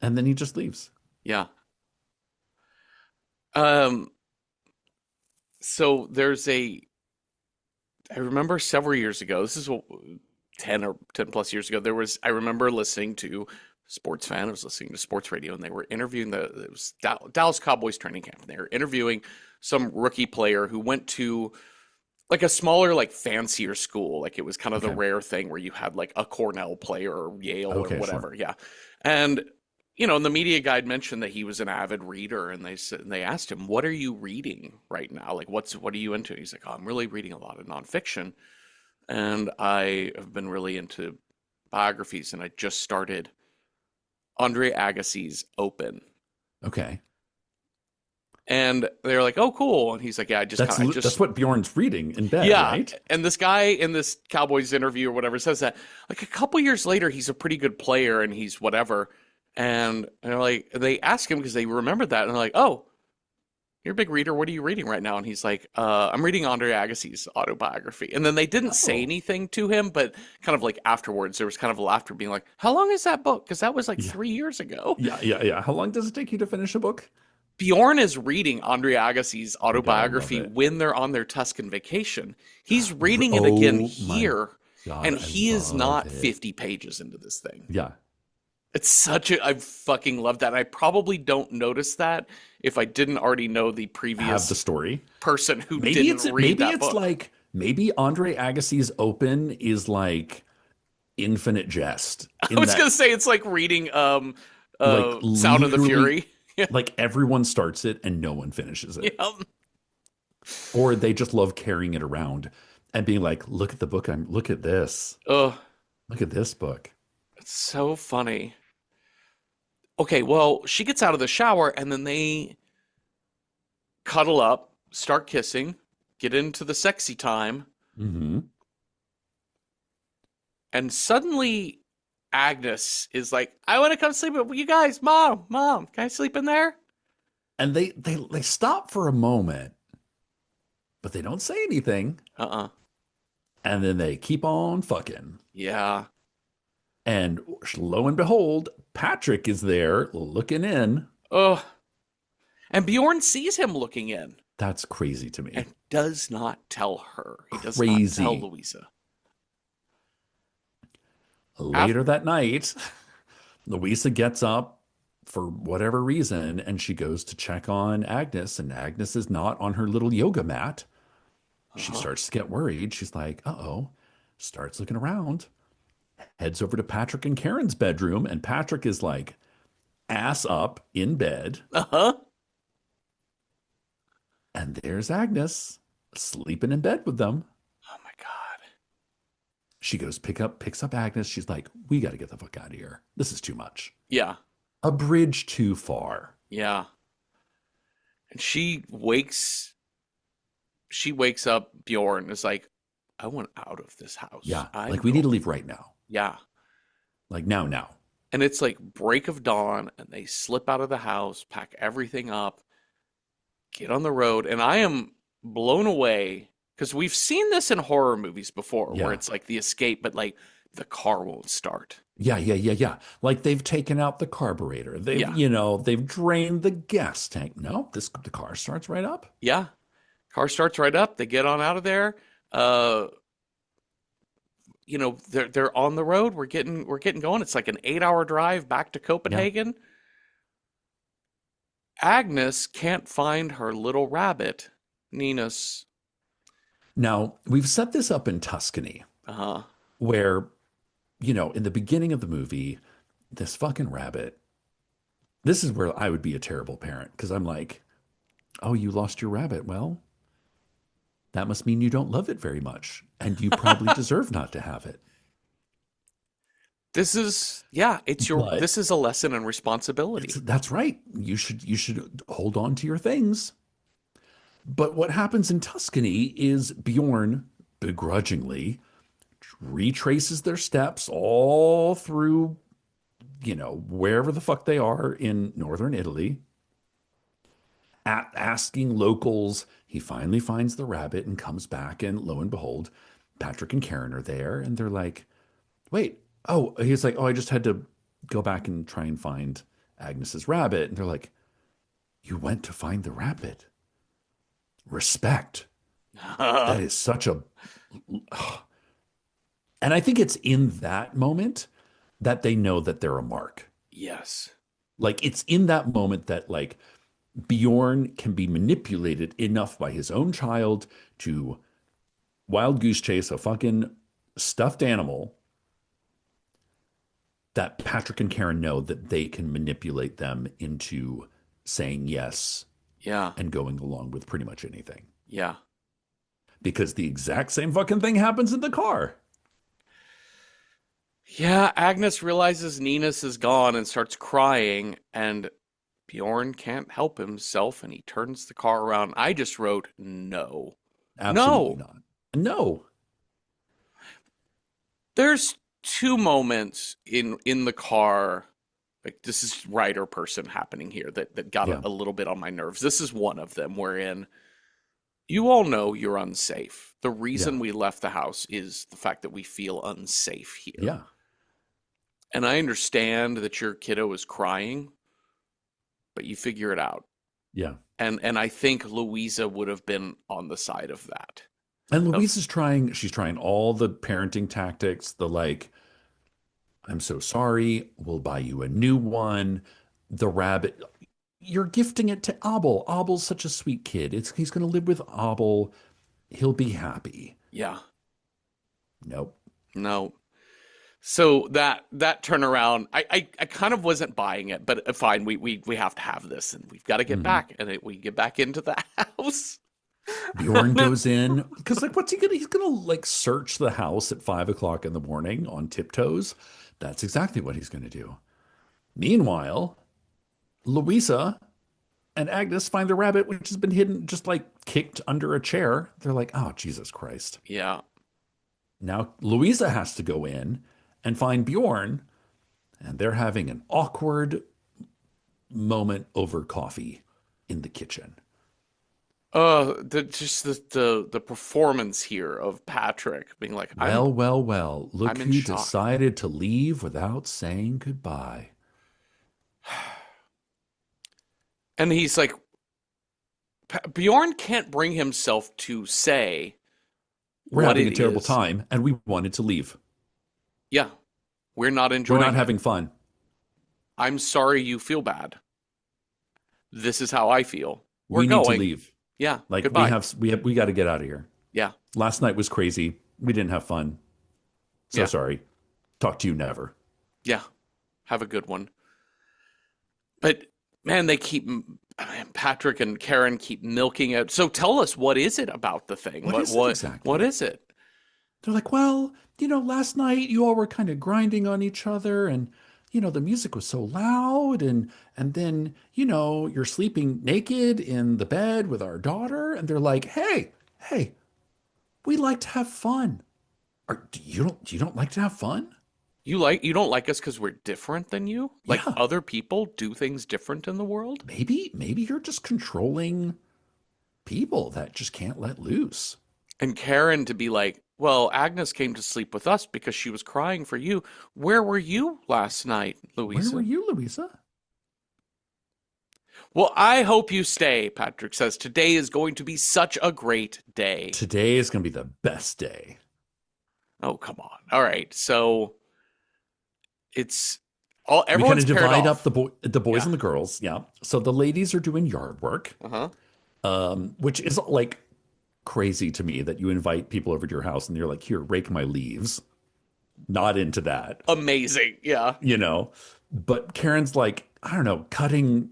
And then he just leaves. Yeah. Um, so I remember several years ago, this is 10 or 10 plus years ago, I remember listening to Sports Fan, I was listening to sports radio, and they were interviewing it was Dallas Cowboys training camp, and they were interviewing some rookie player who went to like a smaller, like fancier school. Like it was kind of the Okay. rare thing where you had like a Cornell player or Yale or Okay, sure. whatever. Yeah. And and the media guide mentioned that he was an avid reader, and they asked him, "What are you reading right now? Like, what are you into?" He's like, "Oh, I'm really reading a lot of nonfiction, and I have been really into biographies, and I just started Andre Agassi's Open." Okay. And they're like, "Oh, cool." And he's like, "Yeah, I That's just, what Bjorn's reading in bed, yeah." right? And this guy in this Cowboys interview or whatever says that like a couple years later, he's a pretty good player and he's whatever. And they're like, they ask him because they remembered that, and they're like, "Oh, you're a big reader. What are you reading right now?" And he's like, I'm reading Andre Agassi's autobiography." And then they didn't say Oh, anything to him, but kind of like afterwards, there was kind of laughter being like, "How long is that book? Because that was like yeah. 3 years ago." Yeah, yeah, yeah. How long does it take you to finish a book? Bjorn is reading Andre Agassi's You gotta love autobiography it. when they're on their Tuscan vacation. He's reading it again Oh my here, God, and I he is love not it. 50 pages into this thing. Yeah. I fucking love that. I probably don't notice that if I didn't already know the Have the previous story. person who didn't read Maybe that it's book. like maybe Andre Agassi's Open is like infinite jest I in was gonna that say it's like reading like Sound of the literally Fury. Yeah. like everyone starts it and no one finishes it. Yep. Or they just love carrying it around and being like, look at this. Oh, Look at this book. it's so funny. Okay, well, she gets out of the shower and then they cuddle up, start kissing, get into the sexy time, Hmm. and suddenly Agnes is like, "I want to come sleep with you guys, mom, can I sleep in there?" And they stop for a moment, but they don't say anything. Uh-uh. And then they keep on fucking. Yeah. And lo and behold, Patrick is there looking in. Oh, and Bjorn sees him looking in That's crazy to me. and does not tell her. He does not tell Crazy. Louisa. After, Later that night, Louisa gets up for whatever reason and she goes to check on Agnes, and Agnes is not on her little yoga mat. She uh starts to get worried. She's like, uh-oh. starts looking around, heads over to Patrick and Karen's bedroom, and Patrick is like ass up in bed, Uh-huh. and there's Agnes sleeping in bed with them. Oh my God. She goes picks up Agnes. She's like, "We got to get the fuck out of here. This is too much. Yeah. A bridge too far." Yeah. And she wakes up Bjorn is like, I want out of this house. Yeah, I'm like we need to going. leave right now. Yeah. Like now, now. And it's like break of dawn, and they slip out of the house, pack everything up, get on the road. And I am blown away because we've seen this in horror movies before where Yeah. it's like the escape, but like the car won't start. Yeah. Like they've taken out the carburetor. Yeah. They've drained the gas tank. No, the car starts right up. Yeah. Car starts right up. They get on out of there. Uh, they're on the road. We're getting going. It's like an 8-hour drive back to Yeah. Copenhagen. Agnes can't find her little rabbit, Ninus. Now, we've set this up in Tuscany Uh-huh. where, in the beginning of the movie, this fucking rabbit, this is where I would be a terrible parent because I'm like, "Oh, you lost your rabbit. Well, that must mean you don't love it very much, and you probably deserve not to have it." This But is a lesson in responsibility. that's right. You should hold on to your things. But what happens in Tuscany is Bjorn begrudgingly retraces their steps all through, wherever the fuck they are in northern Italy, asking locals. He finally finds the rabbit and comes back, and lo and behold, Patrick and Karen are there, and they're like, "Wait, oh," he's like, "Oh, I just had to go back and try and find Agnes's rabbit," and they're like, "You went to find the rabbit? Respect. That is such a," and I think it's in that moment that they know that they're a mark. Yes. Like it's in that moment that like Bjorn can be manipulated enough by his own child to wild goose chase a fucking stuffed animal that Patrick and Karen know that they can manipulate them into saying yes Yeah. and going along with pretty much anything. Yeah. Because the exact same fucking thing happens in the car. Yeah, Agnes realizes Ninus is gone and starts crying, and Bjorn can't help himself and he turns the car around. I just wrote no. Absolutely No. not. No. There's two moments in the car, like this is writer person happening here that got Yeah. a little bit on my nerves. This is one of them wherein you all know you're unsafe. The reason Yeah. we left the house is the fact that we feel unsafe here. Yeah. And I understand that your kiddo is crying, but you figure it out. Yeah. And I think Louisa would have been on the side of that. And Of Louise is she's trying all the parenting tactics, the like, "I'm so sorry, we'll buy you a new one." The rabbit, you're gifting it to Abel. Abel's such a sweet kid. He's going to live with Abel. He'll be happy. yeah, Nope. no. So that turnaround, I kind of wasn't buying it, but fine, we have to have this, and we've got to get Mhm. back, and we get back into the house. Bjorn goes in because like, what's he gonna? He's gonna like search the house at 5 o'clock in the morning on tiptoes. That's exactly what he's gonna do. Meanwhile, Louisa and Agnes find the rabbit, which has been hidden, just like kicked under a chair. They're like, "Oh, Jesus Christ." Yeah, Now Louisa has to go in and find Bjorn, and they're having an awkward moment over coffee in the kitchen. the performance here of Patrick being like, Well. Look I'm in who shock. decided to leave without saying goodbye. And he's like, Bjorn can't bring himself to say We're what having a it terrible is. time and we wanted to leave. Yeah, we're not We're enjoying not it. having fun. I'm sorry you feel bad. This is how I feel. We're We need to going. leave. Yeah, Like goodbye. we got to get out of here. Yeah, Last night was crazy. We didn't have fun. So Yeah. sorry. Talk to you never. Yeah. Have a good one. But man, Patrick and Karen keep milking it. So tell us, what is it about the thing? What What is it what what exactly? is it? They're like, well, last night you all were kind of grinding on each other and the music was so loud and then, you're sleeping naked in the bed with our daughter and they're like, "Hey, hey, we like to have fun. You don't like to have fun?" You don't like us because we're different than you? Like Yeah. other people do things different in the world? Maybe you're just controlling people that just can't let loose. And Karen to be like, well, Agnes came to sleep with us because she was crying for you. Where were you last night, Where were Louisa? you, Louisa? Well, I hope you stay, Patrick says. Today is going to be such a great day. Today is going to be the best day. Oh, come on. All right. So it's all We kind everyone's of paired divide up off. the boys Yeah. and the girls. Yeah. So the ladies are doing yard work, Uh-huh. which is like crazy to me that you invite people over to your house and you're like, here, rake my leaves. Not into that, Amazing. Yeah. you know. But Karen's like, I don't know, cutting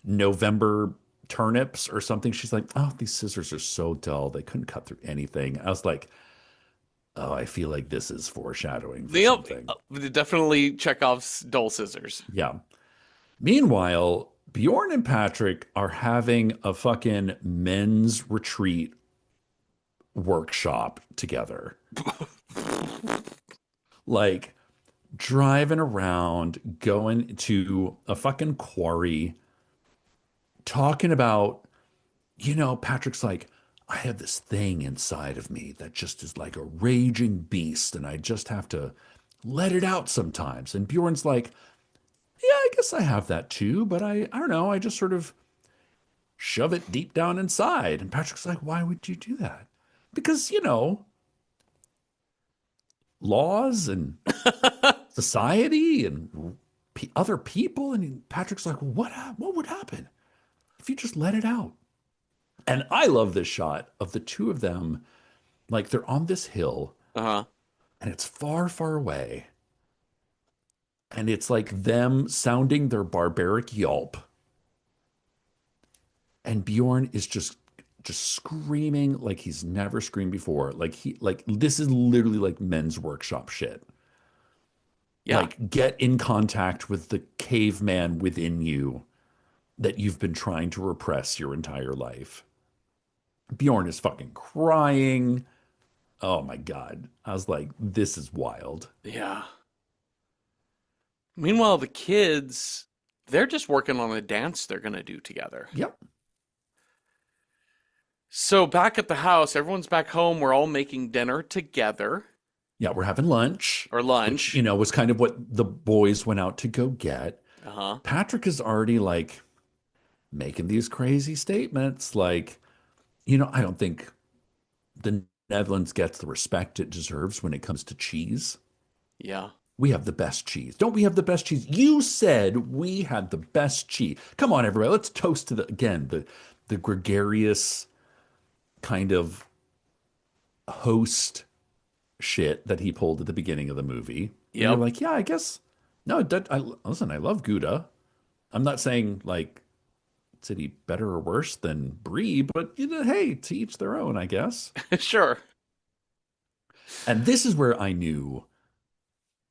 November turnips or something. She's like, oh, these scissors are so dull. They couldn't cut through anything. I was like, oh, I feel like this is foreshadowing for Yep. something. Definitely Chekhov's dull scissors. Yeah. Meanwhile, Bjorn and Patrick are having a fucking men's retreat workshop together. Like driving around, going to a fucking quarry, talking about, Patrick's like, I have this thing inside of me that just is like a raging beast, and I just have to let it out sometimes. And Bjorn's like, yeah, I guess I have that too, but I don't know, I just sort of shove it deep down inside. And Patrick's like, why would you do that? Because, laws and society and other people. And Patrick's like, what would happen if you just let it out? And I love this shot of the two of them, like they're on this hill Uh-huh. and it's far, far away. And it's like them sounding their barbaric yelp. And Bjorn is just screaming like he's never screamed before. Like this is literally like men's workshop shit. Yeah. Like get in contact with the caveman within you that you've been trying to repress your entire life. Bjorn is fucking crying. Oh my God. I was like, this is wild. Yeah. Meanwhile, the kids, they're just working on a dance they're gonna do together. Yep. So back at the house, everyone's back home. We're all making dinner together Yeah, we're having lunch, or which, lunch. was kind of what the boys went out to go get. Uh-huh. Patrick is already like making these crazy statements like, I don't think the Netherlands gets the respect it deserves when it comes to cheese. Yeah. We have the best cheese. Don't we have the best cheese? You said we had the best cheese. Come on, everybody. Let's toast to the gregarious kind of host shit that he pulled at the beginning of the movie. And you're Yep. like, yeah, I guess. No, listen, I love Gouda. I'm not saying like, is he better or worse than Brie, but hey, to each their own, I guess. Sure. And this is where I knew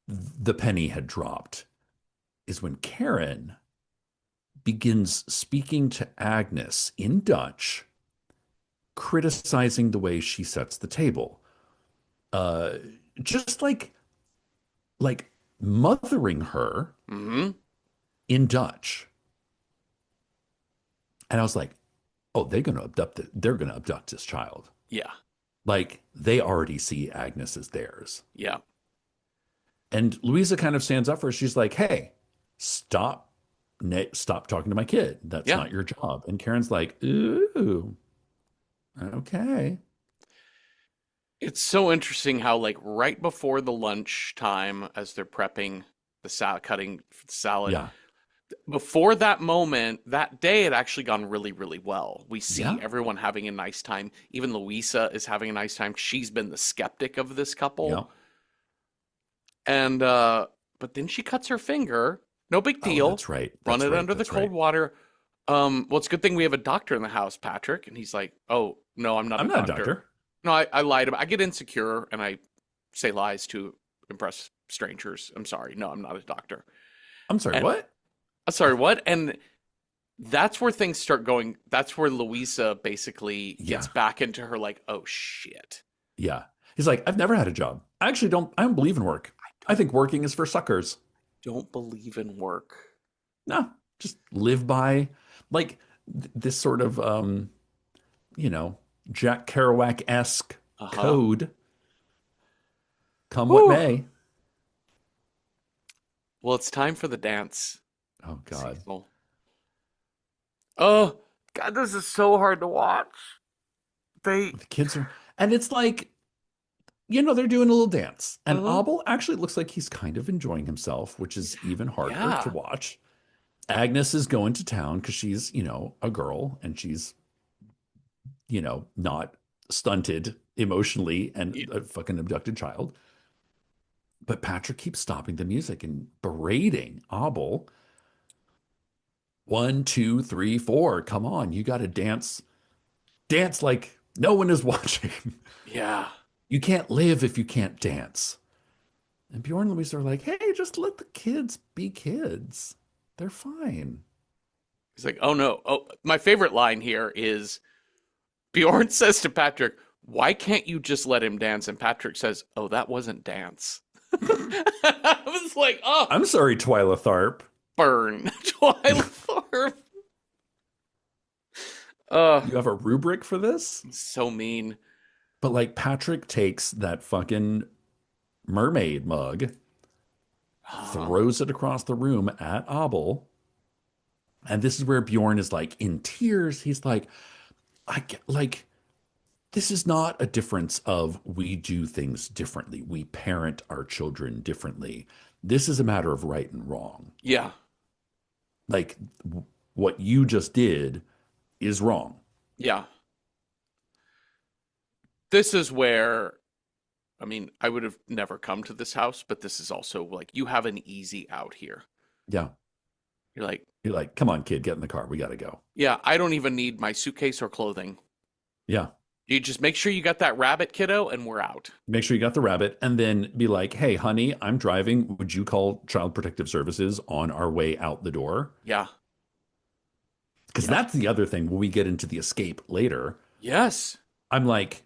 the penny had dropped, is when Karen begins speaking to Agnes in Dutch, criticizing the way she sets the table. Uh, just like mothering her Mm-hmm. in Dutch. And I was like, oh, they're gonna abduct this child. Yeah. Like they already see Agnes as theirs. Yeah. And Louisa kind of stands up for her. She's like, hey, stop stop talking to my kid. That's Yeah. not your job. And Karen's like, ooh, okay. It's so interesting how, like, right before the lunch time, as they're prepping the salad, cutting the salad, Yeah. before that moment, that day had actually gone really, really well. We see Yeah. everyone having a nice time. Even Louisa is having a nice time. She's been the skeptic of this Yeah. couple. And but then she cuts her finger. No big Oh, deal. that's right. Run That's it right. under the That's cold right. water. Well, it's a good thing we have a doctor in the house, Patrick. And he's like, "Oh, no, I'm not I'm a not a doctor. doctor. No, I lied about. I get insecure and I say lies to impress strangers. I'm sorry. No, I'm not a doctor." I'm sorry, And what? sorry, what? And that's where things start going. That's where Louisa basically gets Yeah. back into her like, "Oh shit. Yeah. He's like, I've never had a job. I don't believe in work. I Don't think working is for suckers. don't believe in work." No, just live by like this sort of you know, Jack Kerouac-esque Uh-huh. code, come what Whew. may. Well, it's time for the dance, Oh God. Cecil. Oh, God, this is so hard to watch. They, The kids are, and it's like, they're doing a little dance. And uh-huh. Abel actually looks like he's kind of enjoying himself, which is even harder to Yeah. watch. Agnes is going to town because she's, a girl and she's, not stunted emotionally and Y- a fucking abducted child. But Patrick keeps stopping the music and berating Abel. One, two, three, four. Come on, you got to dance. Dance like no one is watching. Yeah. You can't live if you can't dance. And Bjorn and Louise are like, hey, just let the kids be kids. They're fine. He's like, "Oh no." Oh, my favorite line here is Bjorn says to Patrick, "Why can't you just let him dance?" And Patrick says, "Oh, that wasn't dance." I was like, "Oh, I'm sorry, Twyla Tharp. burn." Twilight Farm. Uh, You have a rubric for this? so mean. But like Patrick takes that fucking mermaid mug, Uh, throws it across the room at Abel. And this is where Bjorn is like in tears. He's like, I get like this is not a difference of we do things differently. We parent our children differently. This is a matter of right and wrong. yeah. Like what you just did is wrong. Yeah. This is where, I mean, I would have never come to this house, but this is also like you have an easy out here. Yeah. You're like, You're like, come on, kid, get in the car. We got to go. "Yeah, I don't even need my suitcase or clothing. Yeah. You just make sure you got that rabbit, kiddo, and we're out." Make sure you got the rabbit and then be like, hey, honey, I'm driving. Would you call Child Protective Services on our way out the door? Yeah. Because Yep. that's the other thing when we get into the escape later. Yes. I'm like,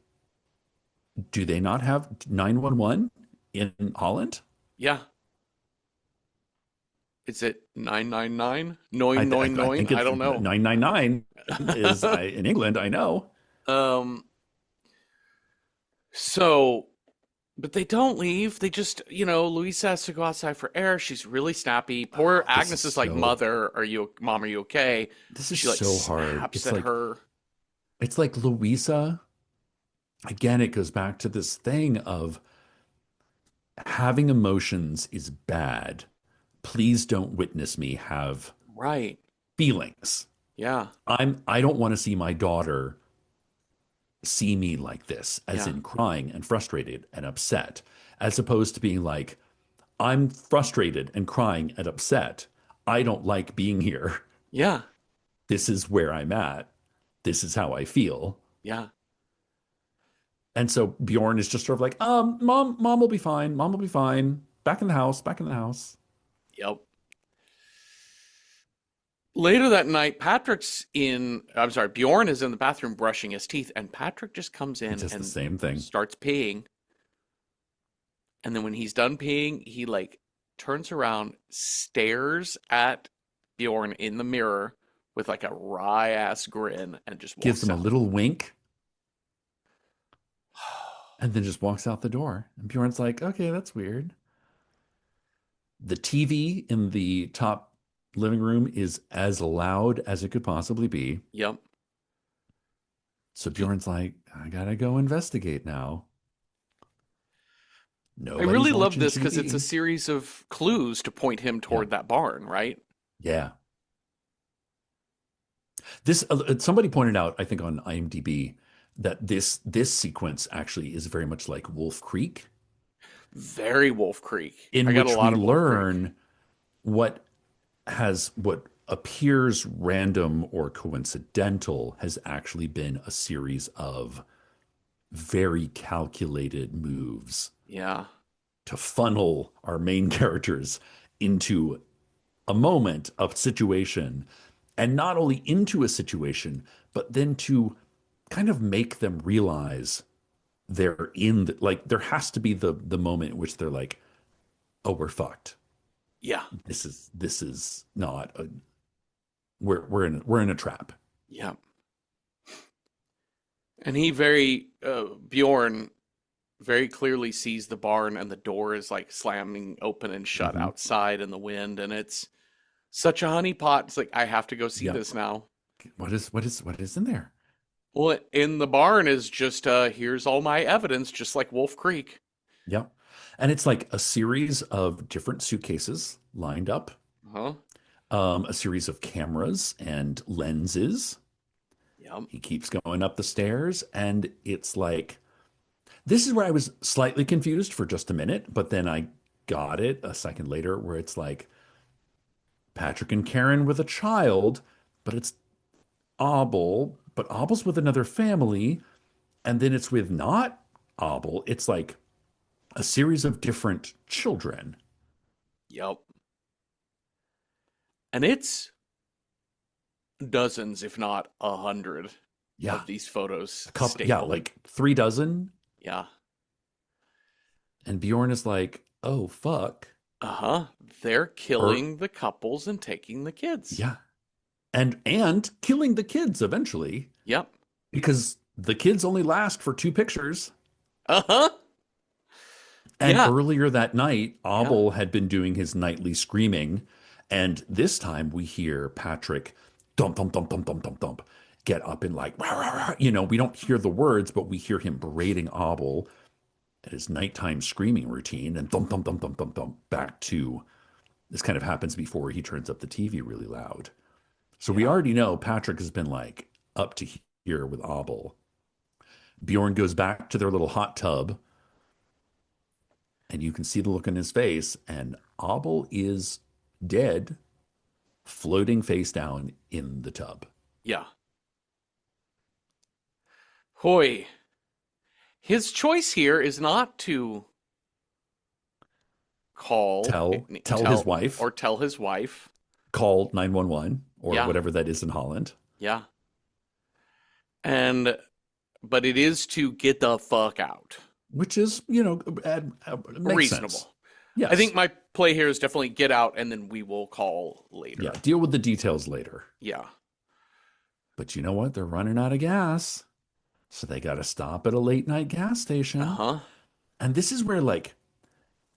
do they not have 911 in Holland? Yeah. Is it 999? I, Noin, th- noin, I noin? think I it's don't know. 999 is in England, I know. Um, so, but they don't leave. They just, Louisa has to go outside for air. She's really snappy. Poor Oh, Agnes is like, Mom, are you okay? this is She like so hard. snaps at her. It's like Louisa, again, it goes back to this thing of having emotions is bad. Please don't witness me have Right. feelings. Yeah. I don't want to see my daughter see me like this, as Yeah. in crying and frustrated and upset, as opposed to being like, I'm frustrated and crying and upset. I don't like being here. Yeah. This is where I'm at. This is how I feel. Yeah. And so Bjorn is just sort of like, mom will be fine. Mom will be fine. Back in the house, back in the house. Yep. Later that night, I'm sorry, Bjorn is in the bathroom brushing his teeth, and Patrick just comes He in does the and same thing. starts peeing. And then when he's done peeing, he like turns around, stares at Bjorn in the mirror with like a wry ass grin, and just Gives walks him a out. little wink and then just walks out the door. And Bjorn's like, okay, that's weird. The TV in the top living room is as loud as it could possibly be. Yep. So Bjorn's like, I gotta go investigate now. I Nobody's really love watching this because it's a TV. series of clues to point him Yeah. toward that barn, right? Yeah. This somebody pointed out, I think on IMDb, that this sequence actually is very much like Wolf Creek. Very Wolf Creek. I in got a which we lot of Wolf Creek. learn what appears random or coincidental has actually been a series of very calculated moves Yeah. to funnel our main characters into a moment, a situation, and not only into a situation, but then to kind of make them realize they're in the, like there has to be the moment in which they're like, oh, we're fucked. Yeah. This is not a we're in a trap. Yeah. And Bjorn very clearly sees the barn and the door is like slamming open and shut Hmm. outside in the wind. And it's such a honeypot. It's like, I have to go see Yep. this now. What is in there? Well, in the barn is just, here's all my evidence, just like Wolf Creek. Yep. And it's like a series of different suitcases lined up, Huh? a series of cameras and lenses. Yep. He keeps going up the stairs, and it's like this is where I was slightly confused for just a minute, but then I got it a second later, where it's like Patrick and Karen with a child, but it's Abel, but Abel's with another family, and then it's with not Abel. It's like a series of different children. Yep. And it's dozens, if not 100, Yeah, of these photos a couple, yeah, stapled. like 3 dozen. Yeah. And Bjorn is like, oh, fuck. Uh-huh. They're Or, killing the couples and taking the kids. yeah. And killing the kids eventually, Yep. because the kids only last for 2 pictures. Uh-huh. And Yeah. earlier that night, Yeah. Abel had been doing his nightly screaming. And this time we hear Patrick thump, thump, thump, thump, thump, thump, thump, get up and like, rah, rah, rah. We don't hear the words, but we hear him berating Abel at his nighttime screaming routine and thump, thump, thump, thump, thump, thump, back to this kind of happens before he turns up the TV really loud. So we Yeah. already know Patrick has been like up to here with Abel. Bjorn goes back to their little hot tub, and you can see the look on his face, and Abel is dead, floating face down in the tub. Yeah. Hoy. His choice here is not to call, Tell his wife, tell his wife. call 911 or Yeah. whatever that is in Holland, Yeah. But it is to get the fuck out. which is, makes Reasonable. sense. I Yes. think my play here is definitely get out and then we will call later. Yeah, deal with the details later. Yeah. But you know what? They're running out of gas. So they got to stop at a late night gas station. Uh-huh. And this is where, like,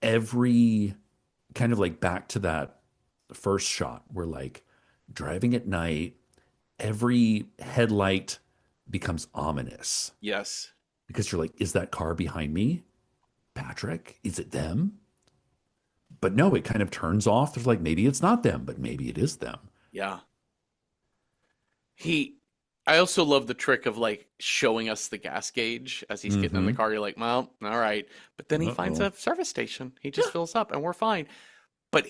every kind of like back to that first shot, where like driving at night, every headlight becomes ominous Yes. because you're like, is that car behind me? Patrick? Is it them? But no, it kind of turns off. There's like, maybe it's not them, but maybe it is them. Yeah. I also love the trick of like showing us the gas gauge as he's getting in the Mm-hmm. car. You're like, well, all right. But then he finds Uh-oh. a service station. He just fills up and we're fine. But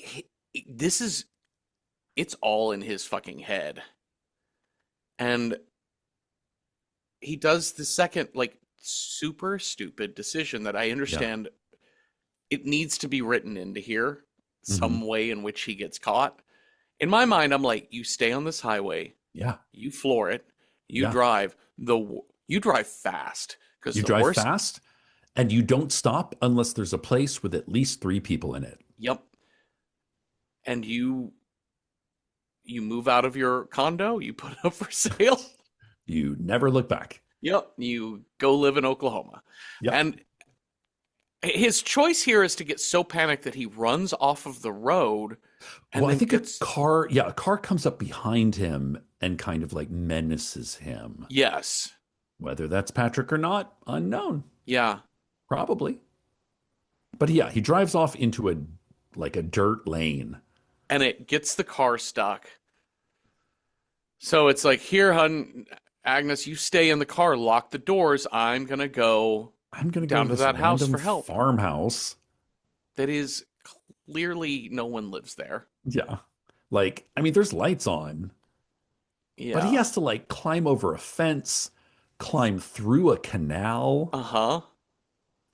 it's all in his fucking head. And he does the second, like, super stupid decision that I Yeah. understand it needs to be written into here Mm-hmm. some way in which he gets caught. In my mind, I'm like, you stay on this highway, Yeah. you floor it, you Yeah. drive fast because You the drive worst. fast and you don't stop unless there's a place with at least 3 people in it. Yep. And you move out of your condo, you put it up for sale. You never look back. Yep. You go live in Oklahoma. Yep. And his choice here is to get so panicked that he runs off of the road. And Well, I then think gets, a car comes up behind him and kind of like menaces him. yes. Whether that's Patrick or not, unknown. Yeah. Probably. But yeah, he drives off into a dirt lane. And it gets the car stuck. So it's like, here, hun, Agnes, you stay in the car, lock the doors. I'm going to go I'm going to go down to to this that house random for help. farmhouse that is clearly no one lives there. Yeah. Like, I mean, there's lights on, but he Yeah. has to like climb over a fence, climb through a canal. Uh-huh.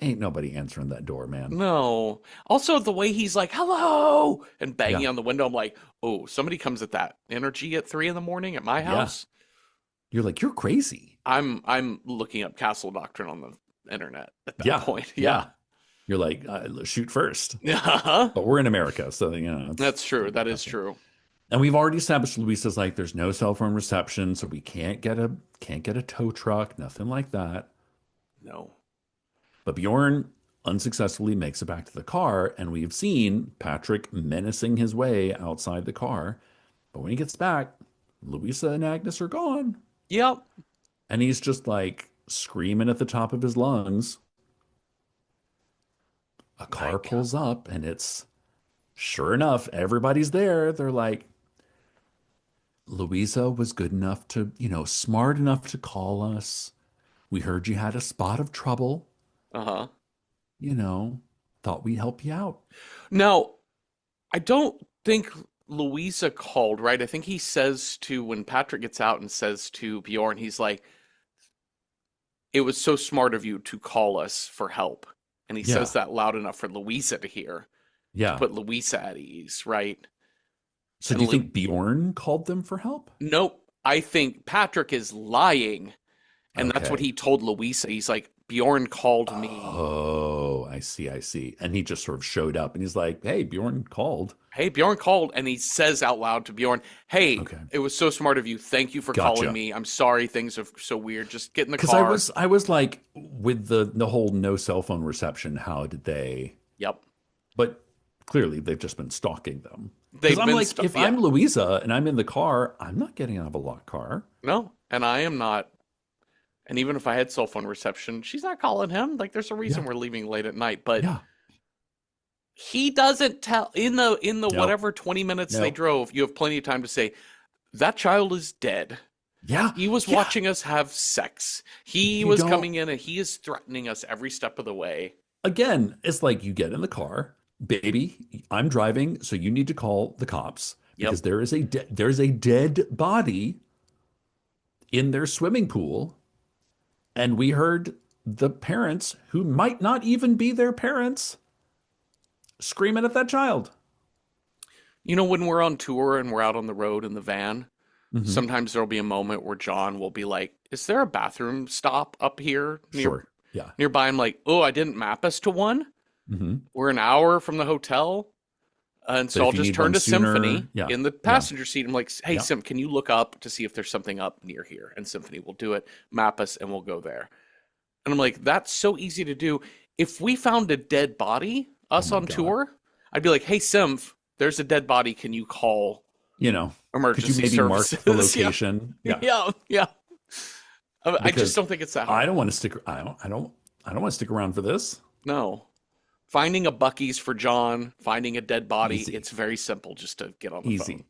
Ain't nobody answering that door, man. No. Also, the way he's like, hello, and Yeah. banging on the window, I'm like, oh, somebody comes at that energy at 3 in the morning at my Yeah. house. You're like, you're crazy. I'm looking up castle doctrine on the internet at that Yeah. point. Yeah. Yeah. You're like, shoot first. Uh-huh. But we're in America, so you know, That's true. That is nothing. true. And we've already established Luisa's like there's no cell phone reception, so we can't get a tow truck, nothing like that. No. But Bjorn unsuccessfully makes it back to the car, and we've seen Patrick menacing his way outside the car. But when he gets back, Louisa and Agnes are gone. Yep. And he's just like screaming at the top of his lungs. A My car God. pulls up, and it's sure enough, everybody's there. They're like, Louisa was good enough to, smart enough to call us. We heard you had a spot of trouble, Uh-huh. you know, thought we'd help you out. Now, I don't think Louisa called, right? I think he says to when Patrick gets out and says to Bjorn, he's like, it was so smart of you to call us for help. And he Yeah. says that loud enough for Louisa to hear, to Yeah. put Louisa at ease, right? So And do you think Bjorn called them for help? nope, I think Patrick is lying, and that's what Okay. he told Louisa. He's like, Bjorn called me. Oh, I see, I see. And he just sort of showed up and he's like, hey, Bjorn called. Hey, Bjorn called, and he says out loud to Bjorn, hey, Okay. it was so smart of you. Thank you for calling Gotcha. me. I'm sorry things are so weird. Just get in the Because I car. was I was like, with the whole no cell phone reception, how did they? Yep. But clearly they've just been stalking them. Because They've I'm been like, if yeah. I'm Louisa and I'm in the car, I'm not getting out of a locked car. No, and I am not. And even if I had cell phone reception, she's not calling him. Like there's a Yeah. reason we're leaving late at night, but Yeah. he doesn't tell in the Nope. whatever 20 minutes they Nope. drove, you have plenty of time to say that child is dead. Yeah. He was Yeah. watching us have sex. He You was don't, coming in and he is threatening us every step of the way. again, it's like you get in the car, baby, I'm driving, so you need to call the cops Yep. because there's a dead body in their swimming pool, and we heard the parents who might not even be their parents screaming at that child. You know, when we're on tour and we're out on the road in the van, Hmm. sometimes there'll be a moment where John will be like, "Is there a bathroom stop up here Sure. Yeah. nearby?" I'm like, "Oh, I didn't map us to one. Hmm. We're an hour from the hotel." And But so I'll if you just need turn one to sooner, Symphony yeah. in the Yeah. passenger seat. I'm like, "Hey, Yeah. Sim, can you look up to see if there's something up near here?" And Symphony will do it, map us, and we'll go there. And I'm like, that's so easy to do. If we found a dead body, Oh us my on God. tour, I'd be like, hey, Symph, there's a dead body. Can you call You know, could you emergency maybe mark the services? Yeah. location? Yeah. Yeah. Yeah. I just Because don't think it's that I hard. don't want to stick I don't want to stick around for this. No. Finding a Bucky's for John, finding a dead body, Easy. it's very simple just to get on the phone. Easy.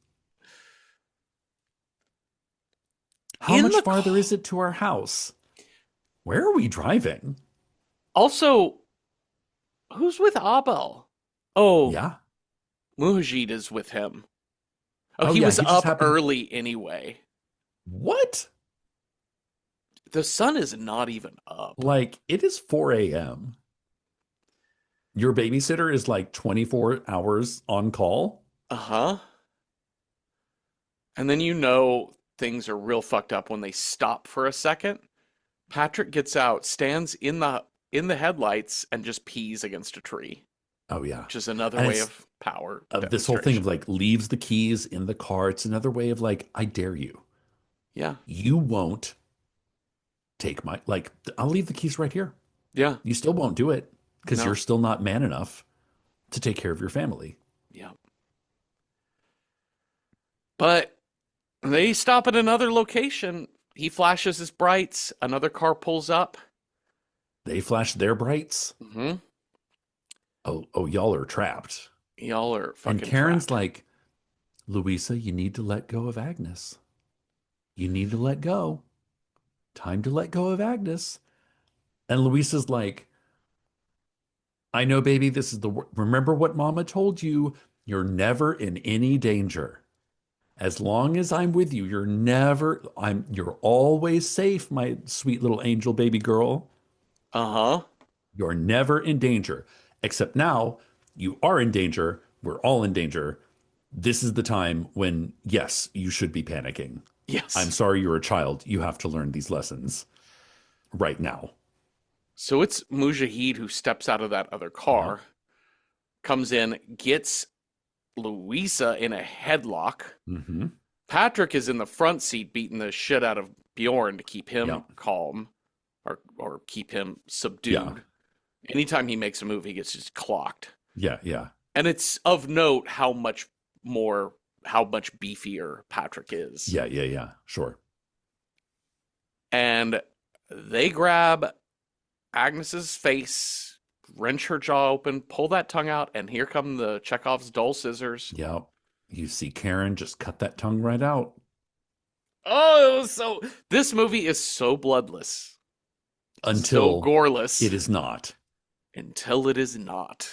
How In much the farther is it to our house? Where are we driving? Also, who's with Abel? Oh, Yeah. Mujid is with him. Oh, Oh he yeah, was he just up happened. early anyway. What? The sun is not even up. Like it is 4 a.m. Your babysitter is like 24 hours on call? Uh-huh. And then you know things are real fucked up when they stop for a second. Patrick gets out, stands in the headlights, and just pees against a tree, Oh yeah. which is another And way it's of power this whole thing of demonstration. like leaves the keys in the car. It's another way of like, I dare you. Yeah. You won't take my, like, I'll leave the keys right here. Yeah. You still won't do it because you're No. still not man enough to take care of your family. Yeah. But they stop at another location. He flashes his brights. Another car pulls up. They flash their brights. Hmm. Oh, y'all are trapped. Y'all are And fucking Karen's trapped. like, Louisa, you need to let go of Agnes. You need to let go. Time to let go of Agnes. And Louisa's like, I know, baby, this is remember what mama told you. You're never in any danger. As long as I'm with you, you're always safe, my sweet little angel baby girl. Uh-huh. You're never in danger. Except now you are in danger. We're all in danger. This is the time when, yes, you should be panicking. I'm Yes. sorry you're a child. You have to learn these lessons right now. So it's Mujahid who steps out of that other Yeah. car, comes in, gets Louisa in a headlock. Hmm. Patrick is in the front seat beating the shit out of Bjorn to keep Yeah. him calm or keep him Yeah. subdued. Anytime he makes a move, he gets just clocked. Yeah. Yeah. And it's of note how much beefier Patrick is. Yeah. Yeah. Yeah. Sure. And they grab Agnes's face, wrench her jaw open, pull that tongue out, and here come the Chekhov's dull scissors. Yeah. You see Karen just cut that tongue right out. Oh, it was so. This movie is so bloodless, so Until goreless, it is not. until it is not.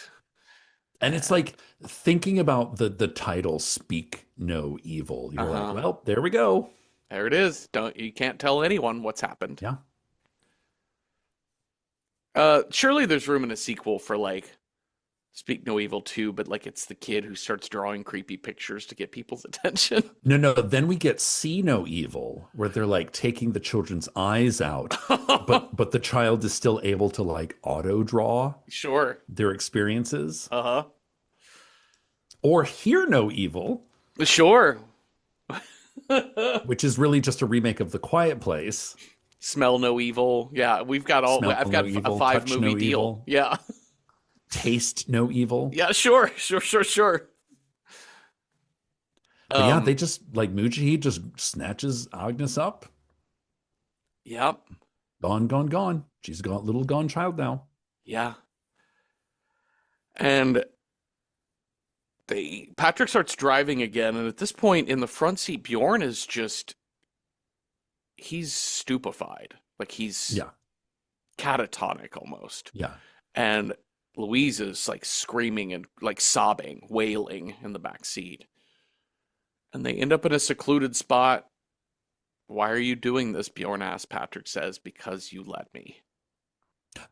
And it's like thinking about the title "Speak No Evil." You're like, Uh-huh. well, there we go. There it is. You can't tell anyone what's happened. Yeah. Surely there's room in a sequel for like Speak No Evil 2, but like it's the kid who starts drawing creepy pictures to get people's attention. No, no. Then we get "See No Evil," where they're like taking the children's eyes out, but the child is still able to like auto draw Sure. their experiences. Uh-huh. Or "Hear No Evil," Sure. which is really just a remake of "The Quiet Place." Smell No Evil. Yeah, Smell I've no got evil, a five touch movie no deal. evil. Yeah. Taste No Evil. Yeah, sure. But yeah, they just like Mujahid just snatches Agnes up. Yep. Gone, gone, gone. She's got little gone child now. Yeah. And Patrick starts driving again, and at this point in the front seat, Bjorn is just he's stupefied. Like he's Yeah, catatonic almost. yeah. And Louise is like screaming and like sobbing, wailing in the back seat. And they end up in a secluded spot. Why are you doing this? Bjorn asks. Patrick says, because you let me.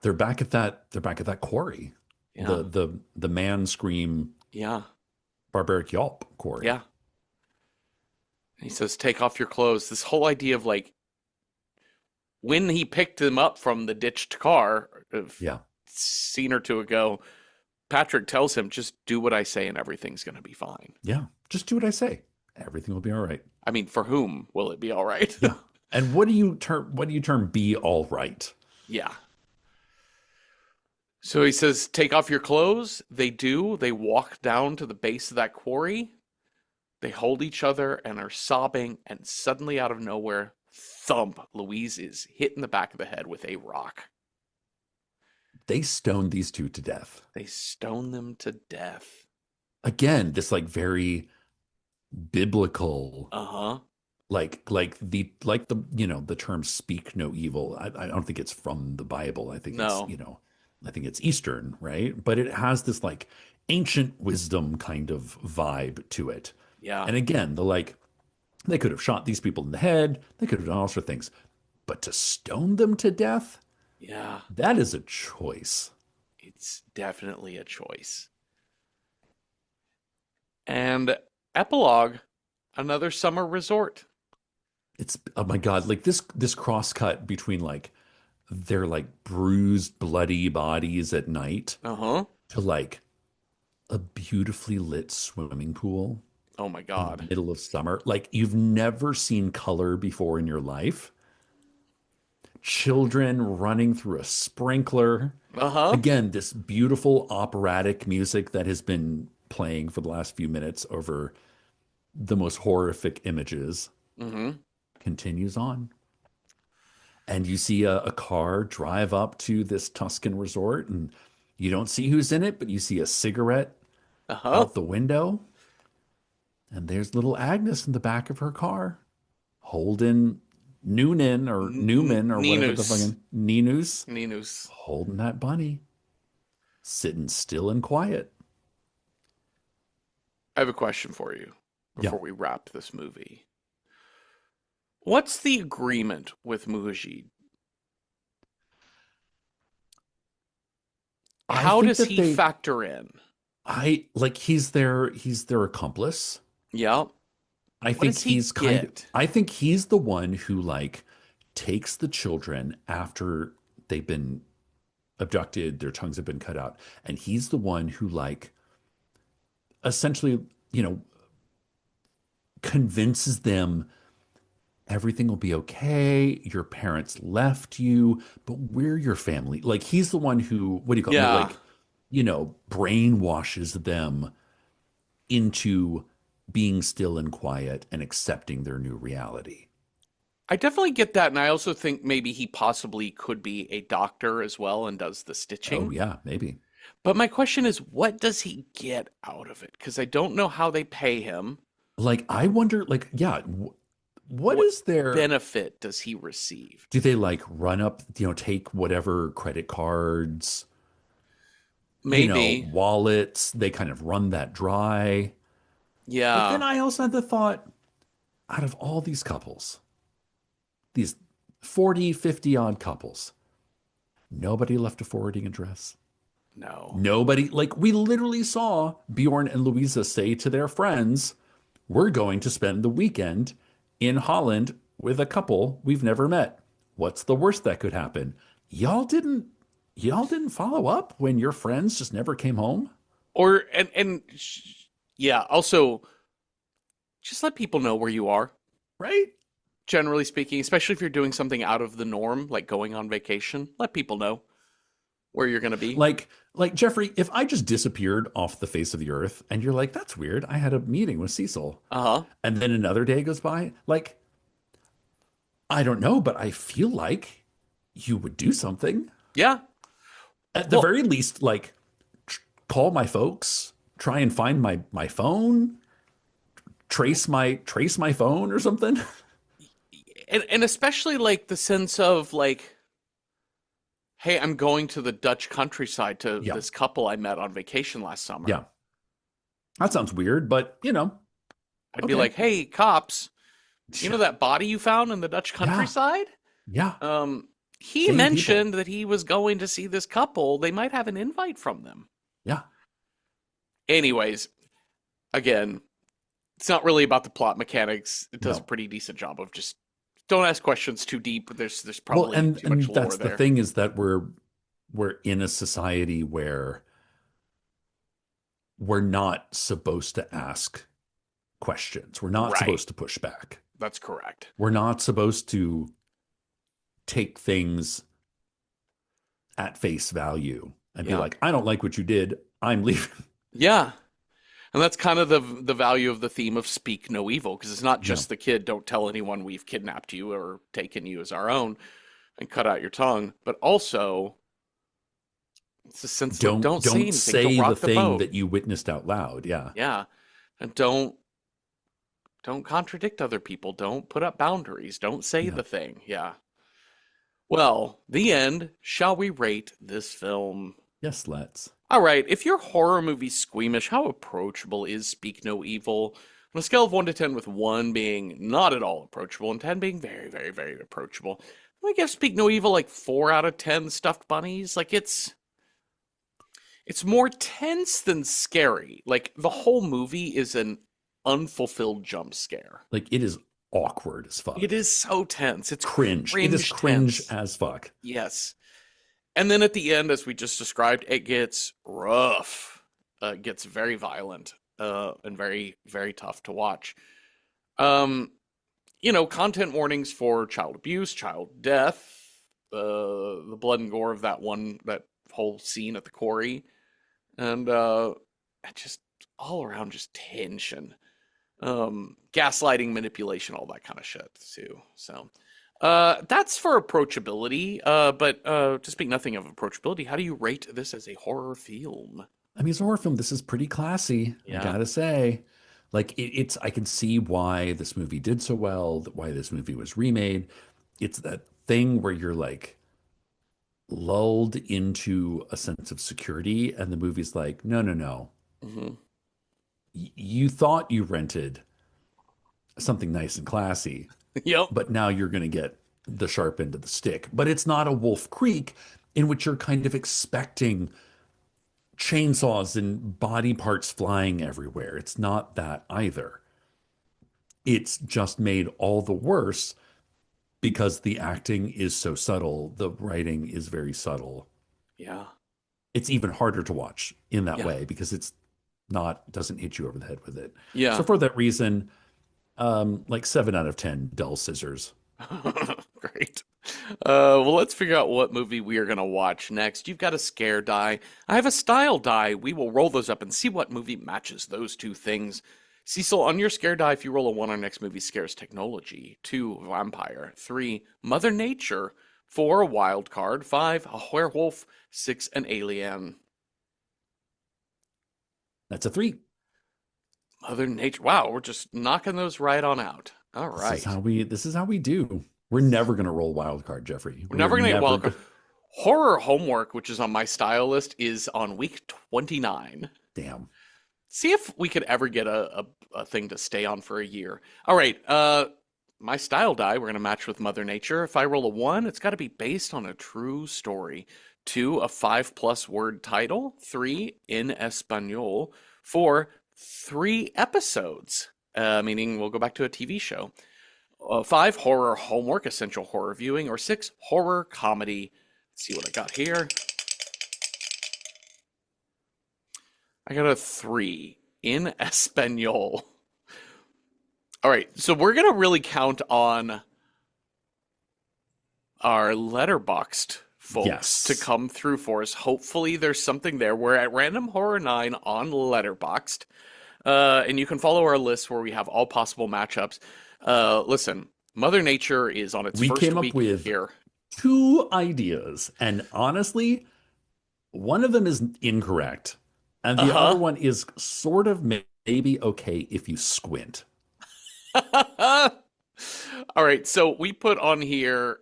They're back at that quarry. Yeah. The man scream Yeah. barbaric yelp quarry. Yeah. And he says, take off your clothes. This whole idea of like when he picked them up from the ditched car a Yeah. scene or two ago, Patrick tells him, just do what I say and everything's going to be fine. Yeah. Just do what I say. Everything will be all right. I mean, for whom will it be all right? Yeah. And what do you term be all right? Yeah. So he says, take off your clothes. They do. They walk down to the base of that quarry. They hold each other and are sobbing. And suddenly, out of nowhere, thump, Louise is hit in the back of the head with a rock. They stoned these two to death. They stone them to death. Again, this like very biblical, Uh-huh. the term "speak no evil." I don't think it's from the Bible. I think No. I think it's Eastern, right? But it has this like ancient wisdom kind of vibe to it. Yeah. And again, they could have shot these people in the head. They could have done all sorts of things, but to stone them to death, Yeah. that is a choice. It's definitely a choice. And epilogue, another summer resort. It's oh my God, like this cross cut between like their like bruised, bloody bodies at night Uh-huh. to like a beautifully lit swimming pool Oh my in the God. middle of summer. Like you've never seen color before in your life. Children running through a sprinkler. Uh-huh. Again, this beautiful operatic music that has been playing for the last few minutes over the most horrific images Mm-hmm. continues on. And you see a car drive up to this Tuscan resort, and you don't see who's in it, but you see a cigarette Uh-huh. out the window. And there's little Agnes in the back of her car holding Noonan or Newman or whatever the Ninus. fucking Ninus Ninus. holding that bunny. sitting still and quiet. I have a question for you Yeah. before we wrap this movie. What's the agreement with Mujib? I How think does that he they factor in? I like he's their accomplice. Yeah. I What think does he he's kind of get? I think he's the one who like takes the children after they've been abducted, their tongues have been cut out, and he's the one who like essentially, you know, convinces them everything will be okay. Your parents left you, but we're your family. Like he's the one who, what do you call it? Yeah. Like, brainwashes them into being still and quiet and accepting their new reality. I definitely get that. And I also think maybe he possibly could be a doctor as well and does the Oh stitching. yeah, maybe. But my question is, what does he get out of it? Because I don't know how they pay him. Like I wonder, like, yeah, what What is their benefit does he receive? do they like run up, take whatever credit cards, Maybe. wallets, they kind of run that dry. But then Yeah. I also had the thought, out of all these couples, these 40, 50 odd couples, nobody left a forwarding address. No. Nobody, like, we literally saw Bjorn and Louisa say to their friends, we're going to spend the weekend in Holland with a couple we've never met. What's the worst that could happen? Y'all didn't y'all didn't follow up when your friends just never came home? Or, yeah, also, just let people know where you are, Right? generally speaking, especially if you're doing something out of the norm, like going on vacation. Let people know where you're going to be. Like Jeffrey, if I just disappeared off the face of the earth and you're like, that's weird. I had a meeting with Cecil. Uh huh. And then another day goes by, like, I don't know, but I feel like you would do something. Yeah. At the Well, very least, like call my folks, try and find my phone, trace my phone or something. and especially like the sense of like, hey, I'm going to the Dutch countryside to Yeah. this couple I met on vacation last Yeah. summer. That sounds weird, but I'd be okay. like, hey, cops, you know Yeah. that body you found in the Dutch Yeah. countryside? Yeah. He Same people. mentioned that he was going to see this couple. They might have an invite from them. Yeah. Anyways, again, it's not really about the plot mechanics. It does a No. pretty decent job of just don't ask questions too deep. There's Well, probably and too much and lore that's the there. thing is that we're in a society where we're not supposed to ask questions. We're not Right. supposed to push back. That's correct. We're not supposed to take things at face value and be Yeah. like, I don't like what you did. I'm leaving. Yeah. And that's kind of the value of the theme of speak no evil, because it's not Yeah. just the kid, don't tell anyone we've kidnapped you or taken you as our own and cut out your tongue, but also it's a sense of Don't don't say don't anything, don't say the rock the thing boat. that you witnessed out loud. Yeah. Yeah. And don't contradict other people. Don't put up boundaries. Don't say Yeah. the thing. Yeah. Well, the end. Shall we rate this film? Yes, let's. All right, if your horror movie squeamish, how approachable is Speak No Evil? On a scale of 1 to 10, with 1 being not at all approachable and 10 being very, very, very approachable, I'm gonna give Speak No Evil like 4 out of 10 stuffed bunnies. Like it's more tense than scary. Like the whole movie is an unfulfilled jump scare. Like it is awkward as It fuck. is so tense. It's Cringe. It is cringe cringe tense. as fuck. Yes. And then at the end, as we just described, it gets rough. It gets very violent, and very, very tough to watch. Um, content warnings for child abuse, child death, the blood and gore of that whole scene at the quarry, and just all around just tension, gaslighting, manipulation, all that kind of shit too. So. That's for approachability. But to speak nothing of approachability, how do you rate this as a horror film? I mean, it's a horror film. This is pretty classy, I Yeah. gotta say. Like it's I can see why this movie did so well, why this movie was remade. It's that thing where you're lulled into a sense of security, and the movie's like, no, no, no. Hmm. You thought you rented something nice and classy, Yep. but now you're going to get the sharp end of the stick. But it's not a Wolf Creek in which you're kind of expecting chainsaws and body parts flying everywhere. It's not that either. It's just made all the worse because the acting is so subtle, the writing is very subtle. Yeah. It's even harder to watch in that Yeah. way because it's not doesn't hit you over the head with it. So Yeah. for that reason, like 7 out of 10 dull scissors. Great. Well, let's figure out what movie we are going to watch next. You've got a scare die. I have a style die. We will roll those up and see what movie matches those two things. Cecil, on your scare die, if you roll a 1, our next movie scares technology. 2, vampire. 3, Mother Nature. 4, a wild card. 5, a werewolf. 6, an alien. That's a 3. Mother Nature. Wow, we're just knocking those right on out. All This is right. how we do. We're never gonna roll wild card, Jeffrey. We're We are never going to get never wild go- card. Horror Homework, which is on my style list, is on week 29. Damn. See if we could ever get a thing to stay on for a year. All right, my style die, we're going to match with Mother Nature. If I roll a 1, it's got to be based on a true story. 2, a 5+ word title. 3, in Espanol. 4, 3 episodes, meaning we'll go back to a TV show. 5, horror homework, essential horror viewing. Or 6, horror comedy. Let's see what I got here. I got a 3, in Espanol. All right, so we're gonna really count on our letterboxed folks to Yes. come through for us. Hopefully, there's something there. We're at Random Horror 9 on letterboxed, and you can follow our list where we have all possible matchups. Listen, Mother Nature is on its We first came up week with here. 2 ideas, and honestly, one of them is incorrect, and the other Uh-huh. one is sort of maybe okay if you squint. All right, so we put on here.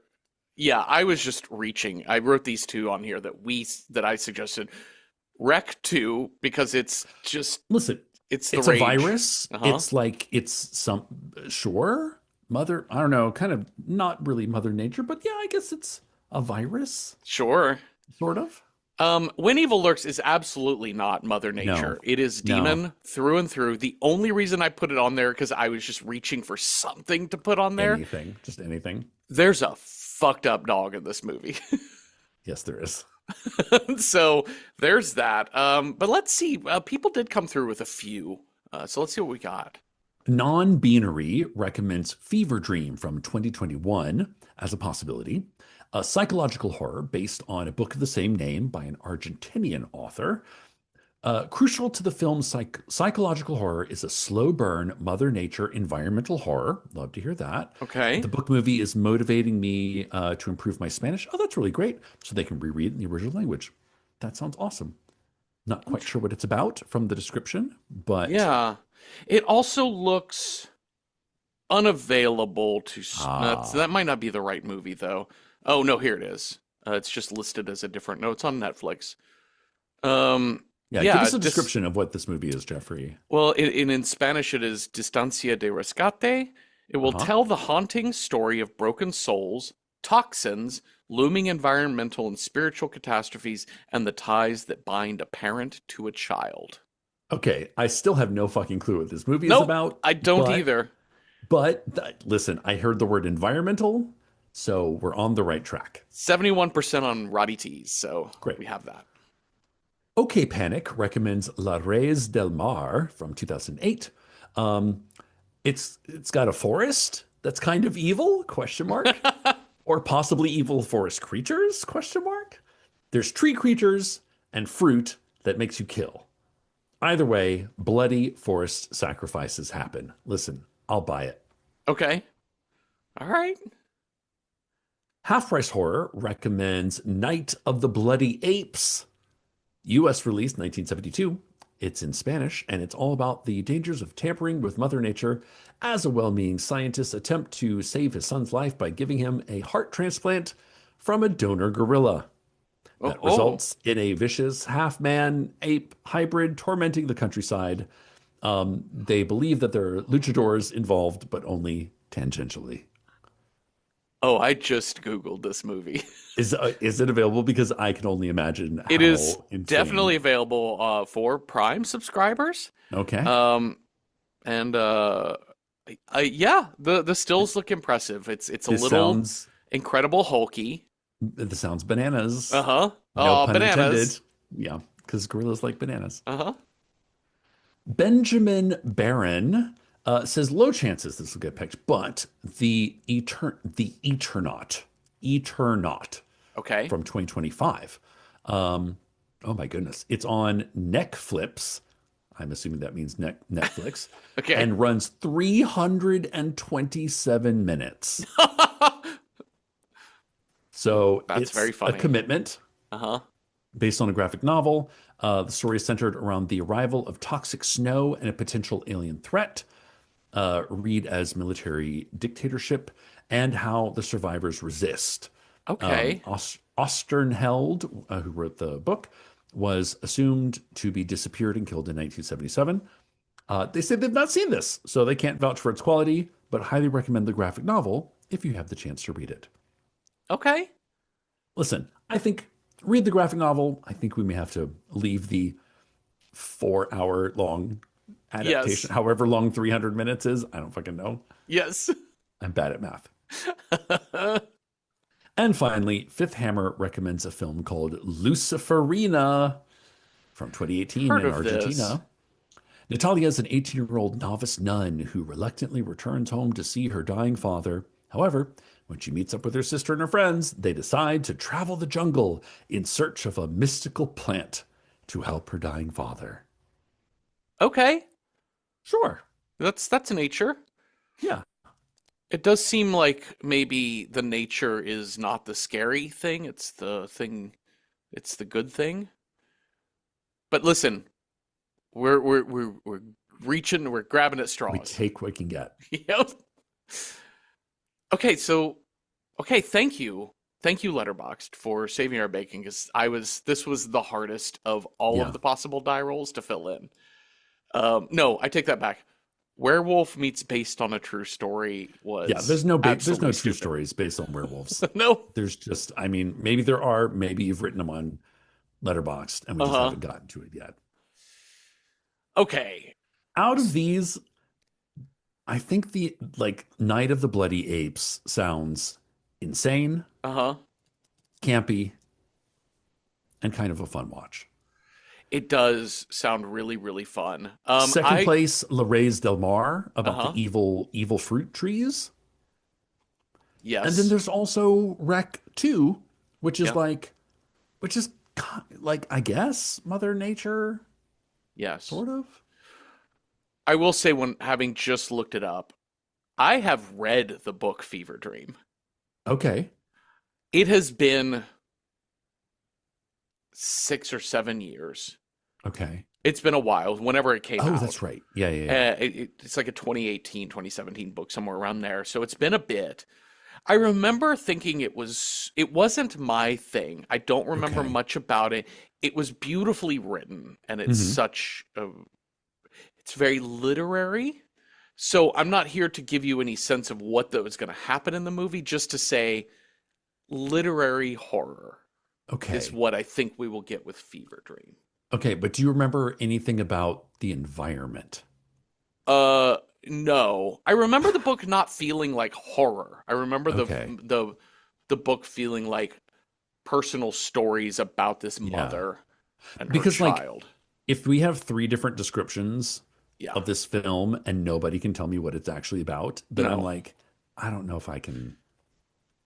Yeah, I was just reaching. I wrote these two on here that I suggested. Rec 2 because Listen, it's the it's a rage. virus. Uh-huh. It's like it's some sure mother. I don't know, kind of not really Mother Nature, but yeah, I guess it's a virus, Sure. sort of. When Evil Lurks is absolutely not Mother No, Nature. It is no, demon through and through. The only reason I put it on there because I was just reaching for something to put on there. anything, just anything. There's a fucked up dog in this movie. Yes, there is. So there's that. But let's see. People did come through with a few. So let's see what we got. Non-binary recommends Fever Dream from 2021 as a possibility. A psychological horror based on a book of the same name by an Argentinian author. Crucial to the film's psychological horror is a slow burn, Mother Nature environmental horror. Love to hear that. Okay. The book movie is motivating me to improve my Spanish. Oh, that's really great. So they can reread in the original language. That sounds awesome. Not quite sure what it's about from the description, but Yeah. It also looks unavailable to. That ah, might not be the right movie, though. Oh, no, here it is. It's just listed as a different. No, it's on Netflix. Um, yeah. Give yeah, us a description of what this movie is, Jeffrey. well, in Spanish, it is Distancia de Rescate. It will Uh-huh. tell the haunting story of broken souls, toxins, looming environmental and spiritual catastrophes, and the ties that bind a parent to a child. Okay, I still have no fucking clue what this movie is Nope, about, I don't but either. listen, I heard the word environmental, so we're on the right track. 71% on Roddy T's, so Great. we have that. OK Panic recommends La Reis del Mar from 2008. Um, it's got a forest that's kind of evil, question mark, or possibly evil forest creatures, question mark. There's tree creatures and fruit that makes you kill. Either way, bloody forest sacrifices happen. Listen, I'll buy it. Okay. All right. Half Price Horror recommends Night of the Bloody Apes, US release 1972. It's in Spanish, and it's all about the dangers of tampering with Mother Nature as a well meaning scientist attempt to save his son's life by giving him a heart transplant from a donor gorilla. Oh, that oh. results in a vicious half-man ape hybrid tormenting the countryside. They believe that there are luchadors involved, but only tangentially. Oh, I just Googled this movie. Is it available? Because I can only imagine It is how insane. definitely available for Prime subscribers. Okay. Um, and yeah, the stills look impressive. It's a This little sounds Incredible Hulky. this sounds bananas. Uh-huh. No pun intended. Bananas. Yeah, because gorillas like bananas. Uh-huh. Benjamin Barron says low chances this will get picked, but the Eternaut Okay. from 2025. Oh my goodness, it's on neck flips. I'm assuming that means Netflix, Okay. and runs 327 minutes. So That's it's very a funny. commitment Uh-huh. based on a graphic novel. The story is centered around the arrival of toxic snow and a potential alien threat, read as military dictatorship, and how the survivors resist. Okay. Osternheld, who wrote the book, was assumed to be disappeared and killed in 1977. They say they've not seen this, so they can't vouch for its quality, but highly recommend the graphic novel if you have the chance to read it. Okay. Listen, I think read the graphic novel. I think we may have to leave the 4 hour long Yes. adaptation, however long 300 minutes is. I don't fucking know. Yes. I'm bad at math. And finally, Fifth Hammer recommends a film called Luciferina from 2018 Heard in of this. Argentina. Natalia is an 18-year-old novice nun who reluctantly returns home to see her dying father. However, when she meets up with her sister and her friends, they decide to travel the jungle in search of a mystical plant to help her dying father. Okay. Sure. That's nature. Yeah. It does seem like maybe the nature is not the scary thing, it's the good thing. But listen, we're reaching, we're grabbing at We straws. take what we can get. Yep. Okay, so okay, thank you. Thank you, Letterboxd, for saving our bacon because this was the hardest of all of Yeah. the possible die rolls to fill in. No, I take that back. Werewolf meets based on a true story Yeah, was there's no absolutely true stupid. stories based on werewolves. No. There's just, I mean, maybe there are, maybe you've written them on Letterboxd and we just Uh-huh. haven't gotten to it yet. Okay. Out of these, I think the like Night of the Bloody Apes sounds insane, Uh-huh. campy, and kind of a fun watch. It does sound really, really fun. Second I place, La Rays del Mar about the Uh-huh. evil fruit trees. And then Yes. there's also Rec 2, which is Yep. like, which is like, I guess, Mother Nature, Yes. sort of. I will say when having just looked it up, I have read the book Fever Dream. Okay. It has been 6 or 7 years. Okay. It's been a while, whenever it came Oh, out. that's right. Yeah, yeah, yeah. It's like a 2018, 2017 book, somewhere around there. So it's been a bit. I remember thinking it wasn't my thing. I don't remember Okay. much about it. It was beautifully written, and Hmm. it's very literary. So I'm not here to give you any sense of what that was going to happen in the movie, just to say literary horror is Okay. what I think we will get with Fever Dream. Okay, but do you remember anything about the environment? Uh, no. I remember the book not feeling like horror. I remember Okay. the book feeling like personal stories about this Yeah. mother and her Because like child. if we have three different descriptions Yeah. of this film and nobody can tell me what it's actually about, then I'm No. like, I don't know if I can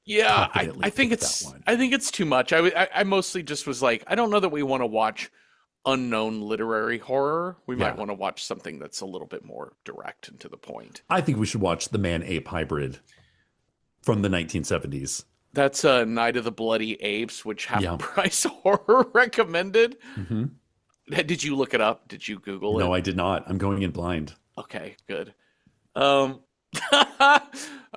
Yeah, confidently pick that one. I think it's too much. I mostly just was like, I don't know that we want to watch unknown literary horror. We might Yeah. want to watch something that's a little bit more direct and to the point. I think we should watch the man ape hybrid from the 1970s. That's Night of the Bloody Apes, which half Yeah. price horror recommended. Hmm. Did you look it up? Did you Google No, it? I did not. I'm going in blind. Okay, good. Um,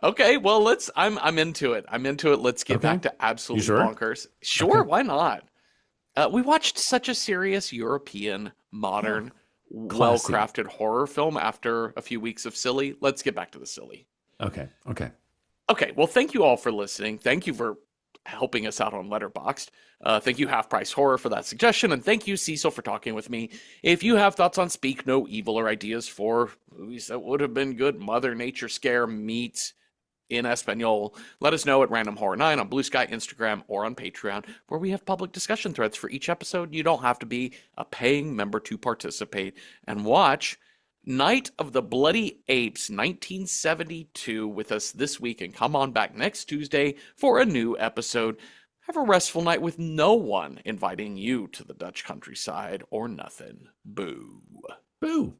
okay, well I'm into it. I'm into it. Let's get Okay. back to You absolutely sure? bonkers. Sure, Okay. why not? We watched such a serious European, Oh, modern, classy. well-crafted horror film after a few weeks of silly. Let's get back to the silly. Okay. Okay. Okay, well, thank you all for listening. Thank you for helping us out on Letterboxd. Thank you, Half Price Horror, for that suggestion, and thank you, Cecil, for talking with me. If you have thoughts on Speak No Evil or ideas for movies that would have been good, Mother Nature Scare meets in Espanol, let us know at Random Horror 9 on Blue Sky, Instagram, or on Patreon, where we have public discussion threads for each episode. You don't have to be a paying member to participate and watch Night of the Bloody Apes 1972 with us this week, and come on back next Tuesday for a new episode. Have a restful night with no one inviting you to the Dutch countryside or nothing. Boo. Boo.